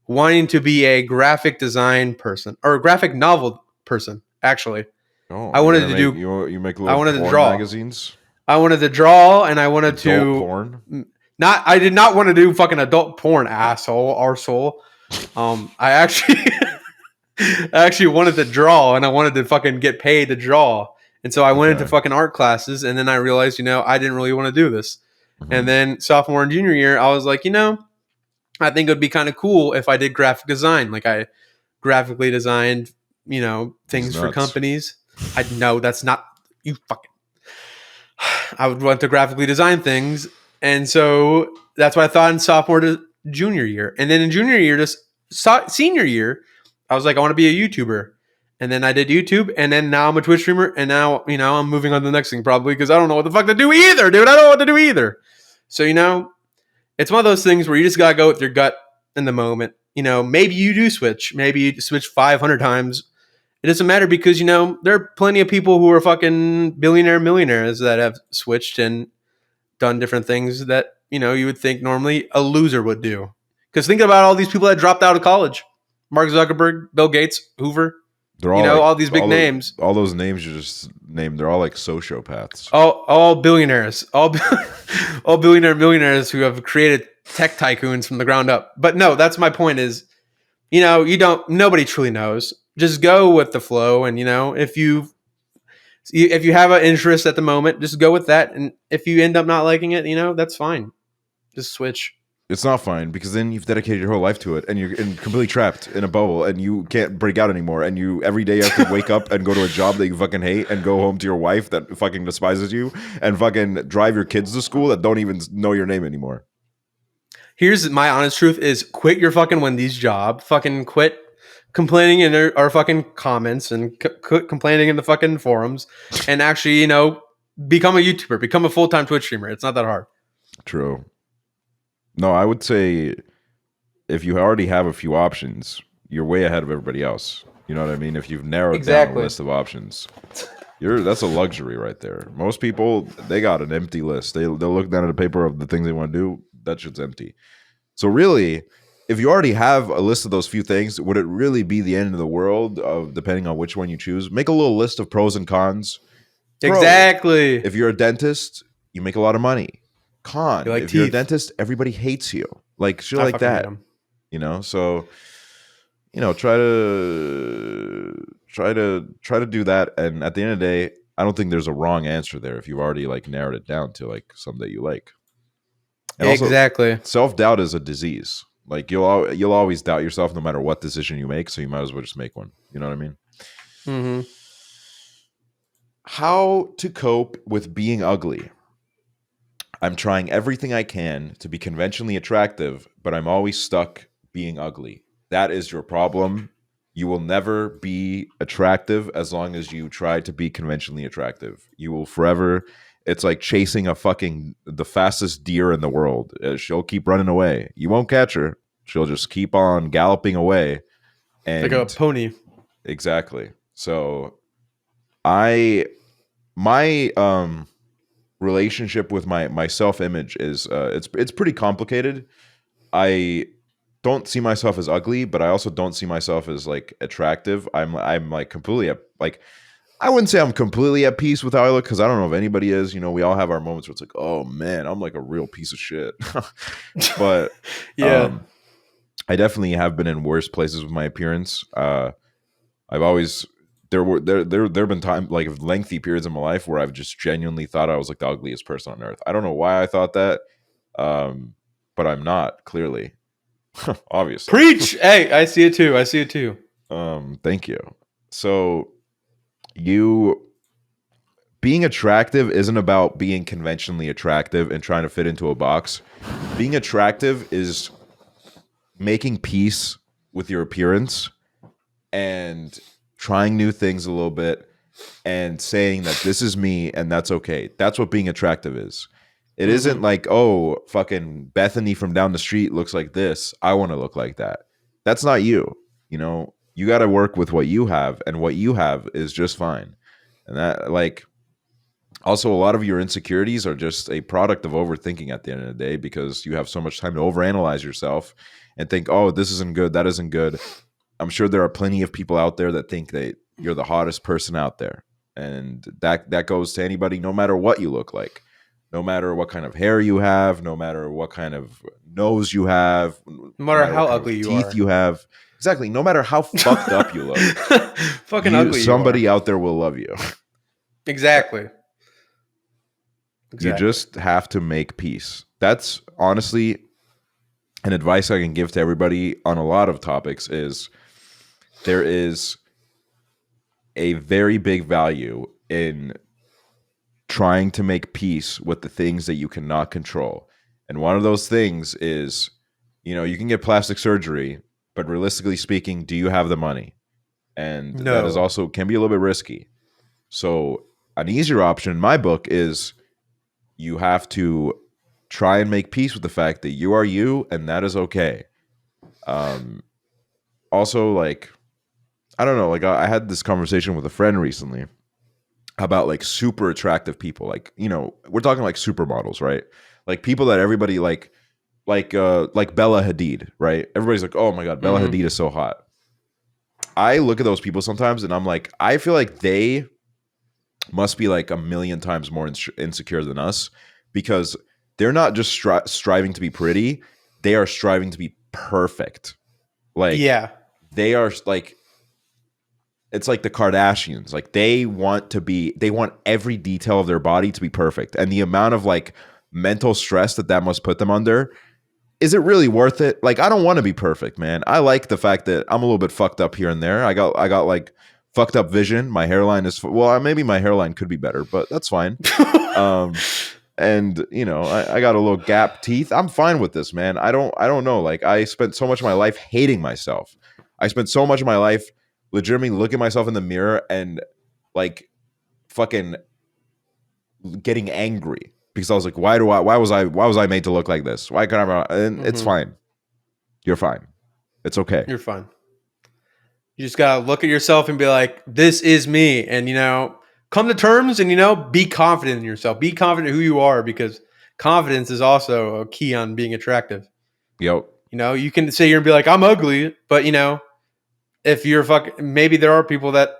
wanting to be a graphic design person or a graphic novel person, actually. Oh, I wanted to do. You make little I wanted to porn draw magazines. I wanted to draw, and I wanted Adult porn. I did not want to do fucking adult porn, arsehole. I actually, I actually wanted to draw, and I wanted to fucking get paid to draw, and so I went into fucking art classes, and then I realized, I didn't really want to do this, and then sophomore and junior year, I was like, I think it would be kind of cool if I did graphic design, like I graphically designed, things for companies. I know that's not you fucking. I would want to graphically design things. And so that's what I thought in sophomore to junior year. And then in junior year, senior year, I was like, I want to be a YouTuber. And then I did YouTube. And then now I'm a Twitch streamer. And now, I'm moving on to the next thing probably because I don't know what the fuck to do either, dude. I don't know what to do either. So, it's one of those things where you just got to go with your gut in the moment. Maybe you do switch. Maybe you switch 500 times. It doesn't matter because, there are plenty of people who are fucking millionaires that have switched and done different things that, you would think normally a loser would do. Because think about all these people that dropped out of college. Mark Zuckerberg, Bill Gates, Hoover. They're all all these big names. All those names you just named, they're all like sociopaths. All billionaires. All millionaires who have created tech tycoons from the ground up. But no, that's my point is, nobody truly knows. Just go with the flow, and if you have an interest at the moment, just go with that. And if you end up not liking it, that's fine. Just switch. It's not fine because then you've dedicated your whole life to it, and you're completely trapped in a bubble, and you can't break out anymore. And you every day have to wake up and go to a job that you fucking hate, and go home to your wife that fucking despises you, and fucking drive your kids to school that don't even know your name anymore. Here's my honest truth: is quit your fucking Wendy's job. Fucking quit complaining in our fucking comments and complaining in the fucking forums, and actually, become a YouTuber, become a full-time Twitch streamer. It's not that hard. True. No, I would say if you already have a few options, you're way ahead of everybody else. You know what I mean? If you've narrowed down a list of options, that's a luxury right there. Most people, they got an empty list. They'll look down at a paper of the things they want to do. That shit's empty. So really, if you already have a list of those few things, would it really be the end of the world of depending on which one you choose? Make a little list of pros and cons. Exactly. If you're a dentist, you make a lot of money. Con, like if you're a teeth. Dentist, everybody hates you. Like shit like that. So try to do that. And at the end of the day, I don't think there's a wrong answer there if you've already like narrowed it down to like something that you like. And exactly. Self-doubt is a disease. Like you'll always doubt yourself no matter what decision you make, so you might as well just make one. You know what I mean? Mm-hmm. How to cope with being ugly. I'm trying everything I can to be conventionally attractive, but I'm always stuck being ugly. That is your problem. You will never be attractive as long as you try to be conventionally attractive. You will forever. It's like chasing the fastest deer in the world. She'll keep running away. You won't catch her. She'll just keep on galloping away. Like a And pony. exactly. So I my relationship with my self-image is it's pretty complicated. I don't see myself as ugly, but I also don't see myself as like attractive. I'm like completely like I wouldn't say I'm completely at peace with how I look, because I don't know if anybody is. You know, we all have our moments where it's like, oh man, I'm like a real piece of shit. But Yeah. I definitely have been in worse places with my appearance. I've always there have been time, like lengthy periods in my life, where I've just genuinely thought I was like the ugliest person on earth. I don't know why I thought that, but I'm not, clearly. Obviously. Preach. Hey, I see it too. I see it too. Thank you. So you being attractive isn't about being conventionally attractive and trying to fit into a box. Being attractive is making peace with your appearance and trying new things a little bit and saying that this is me and that's okay. That's what being attractive is. It isn't like, oh, fucking Bethany from down the street looks like this, I want to look like that. That's not you. You know, you got to work with what you have, and what you have is just fine. And that, like, also a lot of your insecurities are just a product of overthinking at the end of the day, because you have so much time to overanalyze yourself and think, oh, this isn't good, that isn't good. I'm sure there are plenty of people out there that think that you're the hottest person out there. And that goes to anybody, no matter what you look like, no matter what kind of hair you have, no matter what kind of nose you have, no matter how ugly you teeth are. you have. Exactly. No matter how fucked up you look. Fucking ugly. Somebody out there will love you. Exactly. You just have to make peace. That's honestly an advice I can give to everybody on a lot of topics. Is there is a very big value in trying to make peace with the things that you cannot control. And one of those things is, you know, you can get plastic surgery, but realistically speaking, do you have the money? And that is also can be a little bit risky. So an easier option in my book is you have to try and make peace with the fact that you are you, and that is okay. Also, like, I don't know, like I had this conversation with a friend recently about like super attractive people. Like, you know, we're talking like supermodels, right? Like people that everybody like Bella Hadid, right? Everybody's like, oh my God, Bella Hadid is so hot. I look at those people sometimes and I'm like, I feel like they must be like a million times more insecure than us, because they're not just striving to be pretty. They are striving to be perfect. Like, yeah, they are like, it's like the Kardashians. Like they want every detail of their body to be perfect. And the amount of like mental stress that must put them under, is it really worth it? Like, I don't want to be perfect, man. I like the fact that I'm a little bit fucked up here and there. I got like fucked up vision. My hairline is, well, maybe my hairline could be better, but that's fine. And you know, I got a little gap teeth. I'm fine with this, man. I don't know. Like, I spent so much of my life hating myself. I spent so much of my life legitimately looking myself in the mirror and like fucking getting angry because I was like, why was I made to look like this? Why can't I? And it's fine. You're fine. It's okay. You're fine. You just gotta look at yourself and be like, this is me. And, you know, come to terms and, you know, be confident in yourself. Be confident who you are, because confidence is also a key on being attractive. Yep. You know, you can sit here and be like, I'm ugly, but, you know, if you're maybe there are people that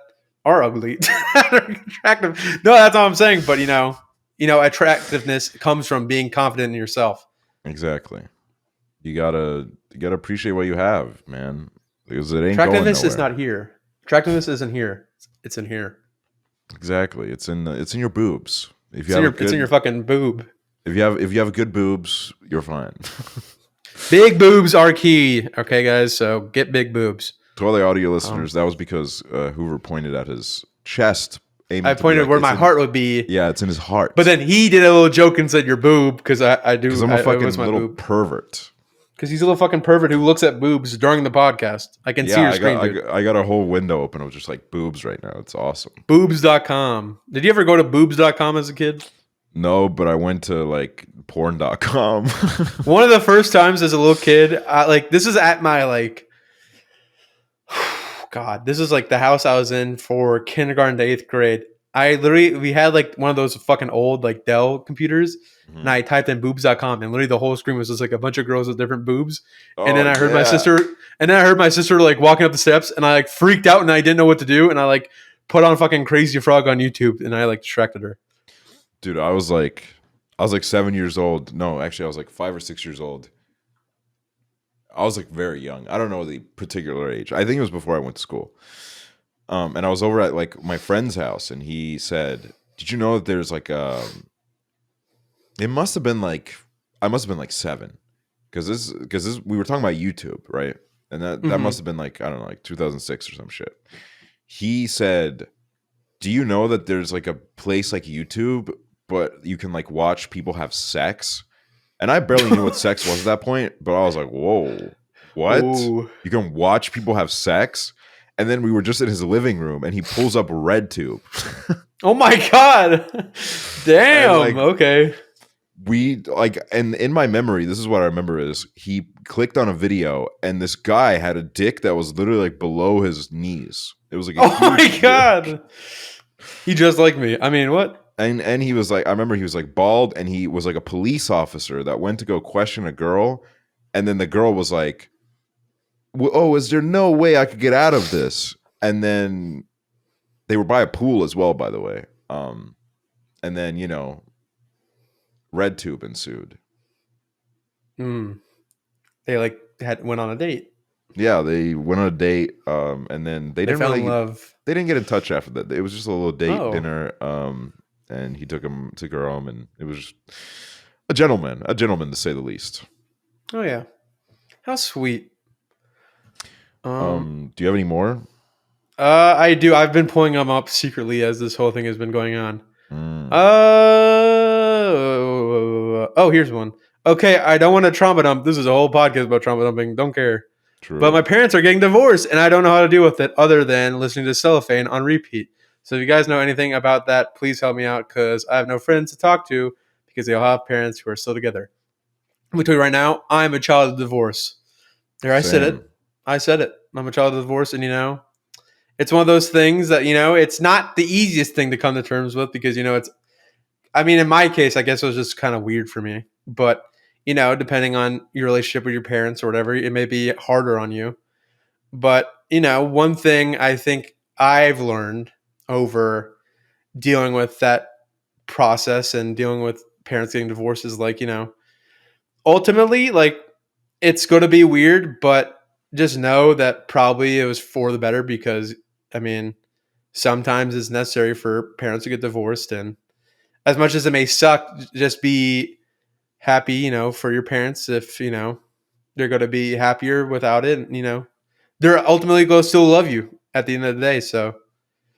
are ugly that are attractive. No, that's all I'm saying. But, you know, attractiveness comes from being confident in yourself. Exactly. You gotta appreciate what you have, man. Because it ain't attractiveness going is not here. Attractiveness isn't here. It's in here. Exactly. It's in your boobs. It's in your fucking boob. If you have good boobs, you're fine. Big boobs are key. Okay, guys. So get big boobs. To all the audio listeners, that was because Hooverr pointed at his chest. I pointed where my heart would be. Yeah, it's in his heart. But then he did a little joke and said your boob because I do. Because I'm a fucking little boob. pervert. Because he's a little fucking pervert who looks at boobs during the podcast. I can see your screen, dude. I got a whole window open of just like boobs right now. It's awesome. Boobs.com. Did you ever go to boobs.com as a kid? No, but I went to like porn.com. One of the first times as a little kid, this is at my God, this is like the house I was in for kindergarten to 8th grade. We had like one of those fucking old like Dell computers, and I typed in boobs.com, and literally the whole screen was just like a bunch of girls with different boobs. And then I heard my sister like walking up the steps, and I like freaked out and I didn't know what to do, and I like put on fucking Crazy Frog on YouTube, and I like distracted her. Dude, I was like 7 years old. No, actually I was like 5 or 6 years old. I was like very young. I don't know the particular age. I think it was before I went to school. And I was over at like my friend's house, and he said, "Did you know that there's like it must have been like I must have been like 7, because this we were talking about YouTube, right? And that must have been like, I don't know, like 2006 or some shit." He said, "Do you know that there's like a place like YouTube, but you can like watch people have sex?" And I barely knew what sex was at that point, but I was like, "Whoa, what? Ooh. You can watch people have sex?" And then we were just in his living room, and he pulls up RedTube. Oh my God. Damn. Okay. And in my memory, this is what I remember is he clicked on a video, and this guy had a dick that was literally like below his knees. It was like a my God. He just like me. I mean, what? And he was like, I remember he was like bald, and he was like a police officer that went to go question a girl, and then the girl was like, "Oh, is there no way I could get out of this?" And then they were by a pool as well, by the way. And then, RedTube ensued. They like went on a date. Yeah, they went on a date, and then they didn't fell really in love. They didn't get in touch after that. It was just a little date dinner, and he took her home, and it was just a gentleman to say the least. Oh yeah, how sweet. Do you have any more? I do. I've been pulling them up secretly as this whole thing has been going on. Here's one. Okay, I don't want to trauma dump. This is a whole podcast about trauma dumping. Don't care. True. But my parents are getting divorced, and I don't know how to deal with it other than listening to Cellophane on repeat. So if you guys know anything about that, please help me out, because I have no friends to talk to because they all have parents who are still together. Let me tell you right now, I'm a child of divorce. There, I said it. I'm a child of divorce, and it's one of those things that, it's not the easiest thing to come to terms with because, in my case, I guess it was just kind of weird for me. But, depending on your relationship with your parents or whatever, it may be harder on you. But, one thing I think I've learned over dealing with that process and dealing with parents getting divorced is ultimately, it's going to be weird, but just know that probably it was for the better because, sometimes it's necessary for parents to get divorced. And as much as it may suck, just be happy, for your parents if, they're going to be happier without it. And, they're ultimately going to still love you at the end of the day. So,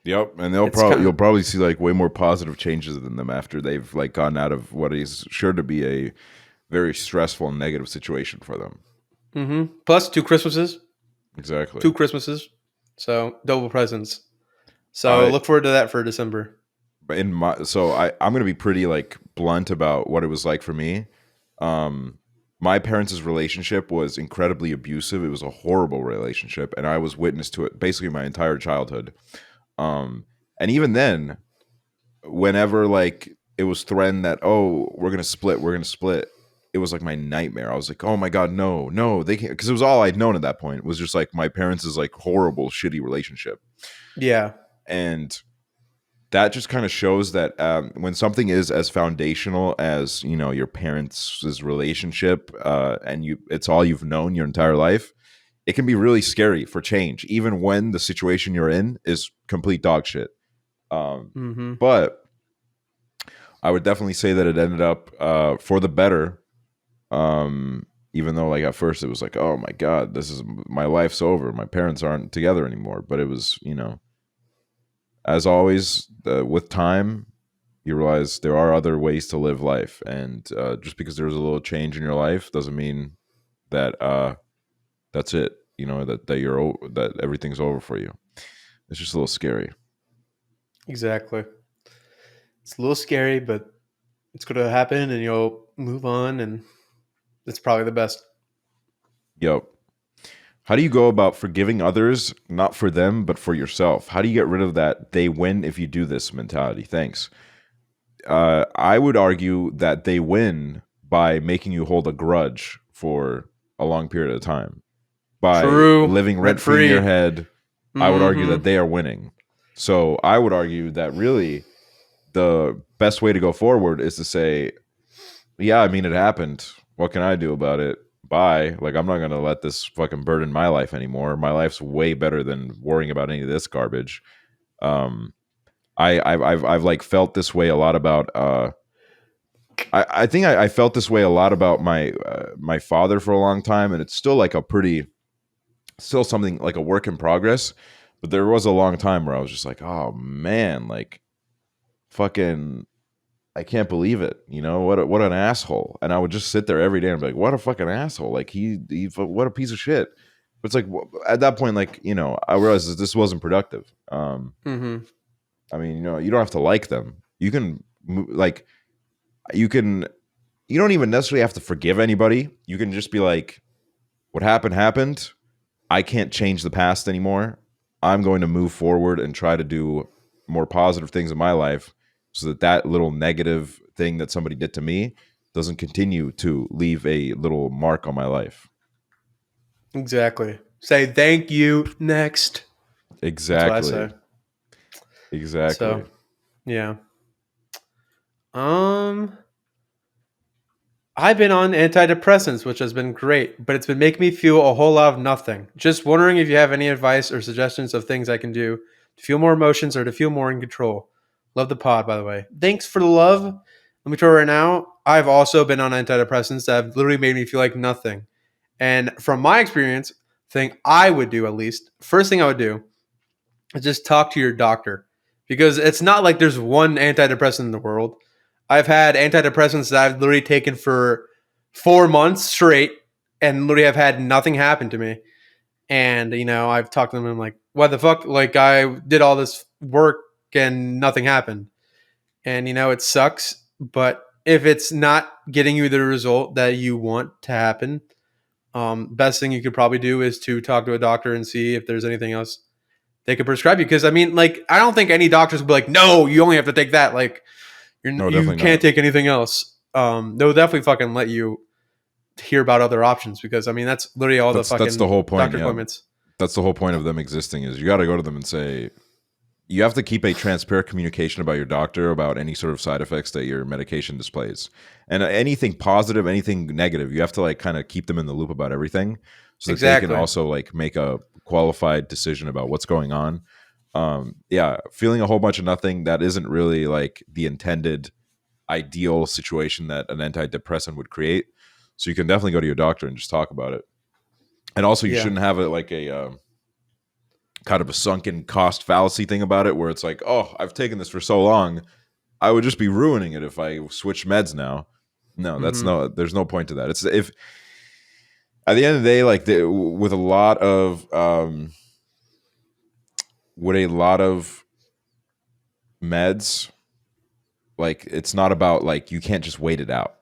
yep, and you'll probably see like way more positive changes in them after they've like gotten out of what is sure to be a very stressful and negative situation for them. Mm-hmm. Plus 2 Christmases. Exactly. 2 Christmases. So double presents. So look forward to that for December. I'm going to be pretty like blunt about what it was like for me. My parents' relationship was incredibly abusive. It was a horrible relationship, and I was witness to it basically my entire childhood. And even then, whenever like it was threatened that, oh, we're gonna split, it was like my nightmare. I was like, oh my God, no, they can't, because it was all I'd known at that point. It was just like my parents' like horrible, shitty relationship. Yeah, and that just kind of shows that when something is as foundational as your parents' relationship, and it's all you've known your entire life, it can be really scary for change, even when the situation you're in is complete dog shit. But I would definitely say that it ended up for the better. even though like at first it was like, oh my God, my life's over. My parents aren't together anymore. But it was, as always, with time, you realize there are other ways to live life. And just because there's a little change in your life doesn't mean that that's it. That everything's over for you. It's just a little scary. Exactly. It's a little scary, but it's going to happen and you'll move on, and it's probably the best. Yep. How do you go about forgiving others, not for them, but for yourself? How do you get rid of that they win if you do this mentality? Thanks. I would argue that they win by making you hold a grudge for a long period of time. By True. living rent-free in your head, I would argue Mhm. that they are winning. So I would argue that really the best way to go forward is to say, yeah, I mean, it happened. What can I do about it? Bye. Like, I'm not going to let this fucking burden my life anymore. My life's way better than worrying about any of this garbage. I've like felt this way a lot about, I think I felt this way a lot about my father for a long time. And it's still like still something like a work in progress. But there was a long time where I was just like, oh man, like fucking, I can't believe it. What an asshole. And I would just sit there every day and be like, what a fucking asshole. Like he what a piece of shit. But it's like at that point, like, I realized that this wasn't productive. Mhm. I mean, you don't have to like them. You can like, you don't even necessarily have to forgive anybody. You can just be like, what happened. I can't change the past anymore. I'm going to move forward and try to do more positive things in my life so that little negative thing that somebody did to me doesn't continue to leave a little mark on my life. Exactly. Say thank you next. Exactly. That's what I say. Exactly. So, yeah. I've been on antidepressants, which has been great, but it's been making me feel a whole lot of nothing. Just wondering if you have any advice or suggestions of things I can do to feel more emotions or to feel more in control. Love the pod, by the way. Thanks for the love. Let me try right now. I've also been on antidepressants that have literally made me feel like nothing. And from my experience, thing I would do at least, first thing I would do is just talk to your doctor, because it's not like there's one antidepressant in the world. I've had antidepressants that I've literally taken for 4 months straight and literally have had nothing happen to me. And, I've talked to them and I'm like, what the fuck? Like, I did all this work and nothing happened. And, it sucks. But if it's not getting you the result that you want to happen, best thing you could probably do is to talk to a doctor and see if there's anything else they could prescribe you. Because, I mean, like, I don't think any doctors would be like, no, you only have to take that. Like, No, you definitely can't not. take anything else. They'll definitely fucking let you hear about other options, because I mean that's literally all the fucking That's the whole point. doctor Yeah. appointments. That's the whole point of them existing is you got to go to them and say, you have to keep a transparent communication about your doctor about any sort of side effects that your medication displays, and anything positive, anything negative. You have to like kind of keep them in the loop about everything, so that they can Exactly. also like make a qualified decision about what's going on. Yeah, feeling a whole bunch of nothing, that isn't really like the intended ideal situation that an antidepressant would create. So you can definitely go to your doctor and just talk about it. And also, you Yeah. shouldn't have it like a kind of a sunken cost fallacy thing about it, where it's like, oh, I've taken this for so long, I would just be ruining it if I switch meds now. No, there's no point to that. It's if at the end of the day, like with a lot of meds, like it's not about like you can't just wait it out.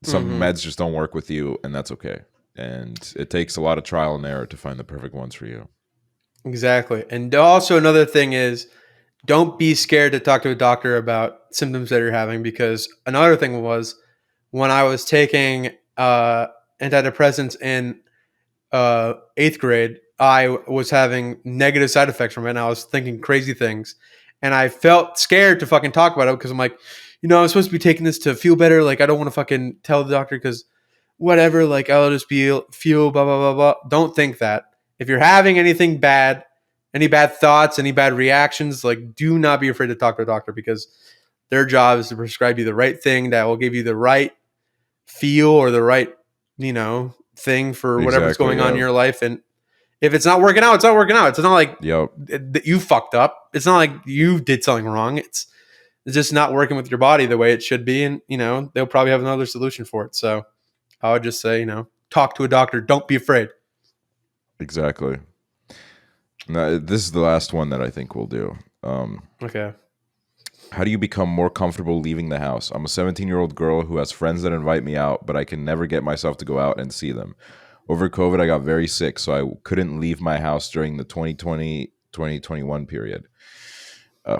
Some meds just don't work with you, and that's okay. And it takes a lot of trial and error to find the perfect ones for you. Exactly. And also another thing is, don't be scared to talk to a doctor about symptoms that you're having, because another thing was when I was taking antidepressants in 8th grade, I was having negative side effects from it, and I was thinking crazy things, and I felt scared to fucking talk about it, because I'm like, I'm supposed to be taking this to feel better. Like, I don't want to fucking tell the doctor, because whatever, like, I'll just feel blah blah blah blah. Don't think that. If you're having anything bad, any bad thoughts, any bad reactions, like, do not be afraid to talk to a doctor, because their job is to prescribe you the right thing that will give you the right feel or the right, thing for whatever's going on in yeah. your life. And if it's not working out, it's not working out. It's not like Yep. that you fucked up. It's not like you did something wrong. It's just not working with your body the way it should be. And, they'll probably have another solution for it. So I would just say, talk to a doctor. Don't be afraid. Exactly. Now, this is the last one that I think we'll do. Okay. How do you become more comfortable leaving the house? I'm a 17-year-old girl who has friends that invite me out, but I can never get myself to go out and see them. Over COVID, I got very sick, so I couldn't leave my house during the 2020-2021 period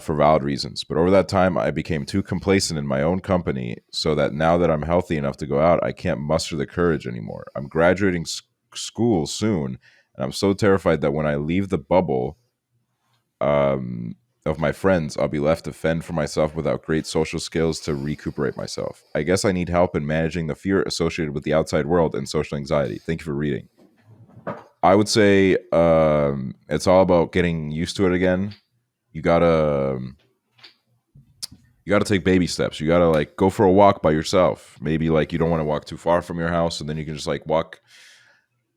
for valid reasons. But over that time, I became too complacent in my own company so that now that I'm healthy enough to go out, I can't muster the courage anymore. I'm graduating school soon, and I'm so terrified that when I leave the bubble of my friends, I'll be left to fend for myself without great social skills to recuperate myself. I guess I need help in managing the fear associated with the outside world and social anxiety. Thank you for reading. I would say it's all about getting used to it again. You gotta take baby steps. You gotta go for a walk by yourself. Maybe you don't want to walk too far from your house, and then you can just walk.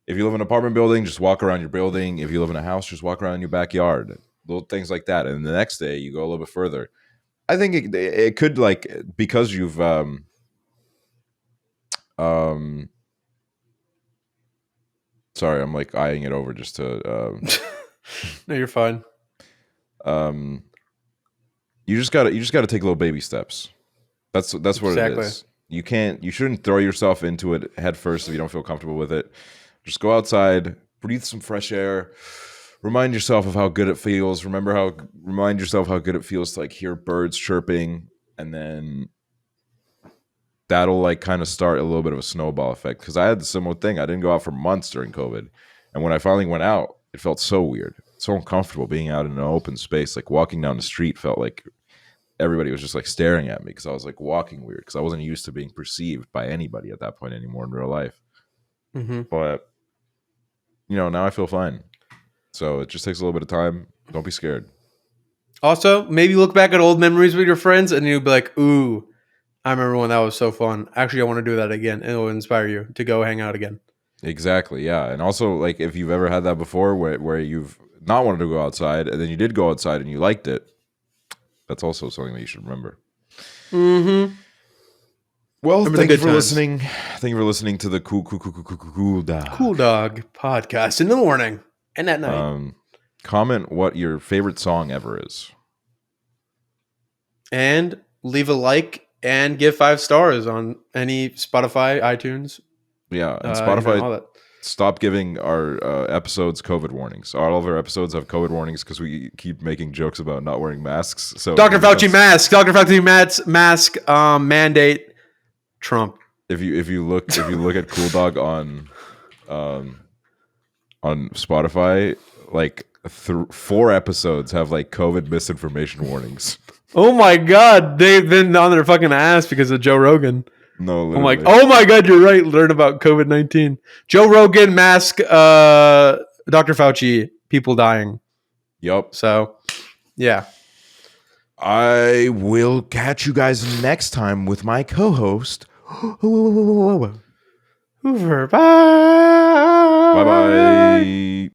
If you live in an apartment building, just walk around your building. If you live in a house, just walk around your backyard. Little things like that. And the next day you go a little bit further. I think it could because you've sorry, I'm eyeing it over just to No, you're fine. You just gotta take little baby steps. That's what Exactly. it is. You shouldn't throw yourself into it head first if you don't feel comfortable with it. Just go outside, breathe some fresh air. Remind yourself of how good it feels. Remind yourself how good it feels to hear birds chirping, and then that'll kind of start a little bit of a snowball effect. Because I had the similar thing. I didn't go out for months during COVID, and when I finally went out, it felt so weird, so uncomfortable being out in an open space. Walking down the street felt like everybody was just staring at me because I was walking weird because I wasn't used to being perceived by anybody at that point anymore in real life. Mm-hmm. But now I feel fine. So it just takes a little bit of time. Don't be scared. Also, maybe look back at old memories with your friends and you'll be like, ooh, I remember when that was so fun. Actually, I want to do that again. And it will inspire you to go hang out again. Exactly, yeah. And also, if you've ever had that before where you've not wanted to go outside and then you did go outside and you liked it, that's also something that you should remember. Mm-hmm. Well, thank you for listening. Thank you for listening to the COOLDOG Podcast in the morning and at night. Comment what your favorite song ever is. And leave a like and give 5 stars on any Spotify, iTunes. Yeah, and Spotify, all that. Stop giving our episodes COVID warnings. All of our episodes have COVID warnings because we keep making jokes about not wearing masks. So Dr. Fauci mask. Dr. Fauci mask mandate Trump. If you look at COOLDOG on Spotify, 4 episodes have COVID misinformation warnings. Oh my God, they've been on their fucking ass because of Joe Rogan. No, literally. I'm like, oh my God, you're right. Learn about COVID-19. Joe Rogan mask. Dr. Fauci. People dying. Yep. So, yeah. I will catch you guys next time with my co-host. Hooverr. Bye. Bye-bye.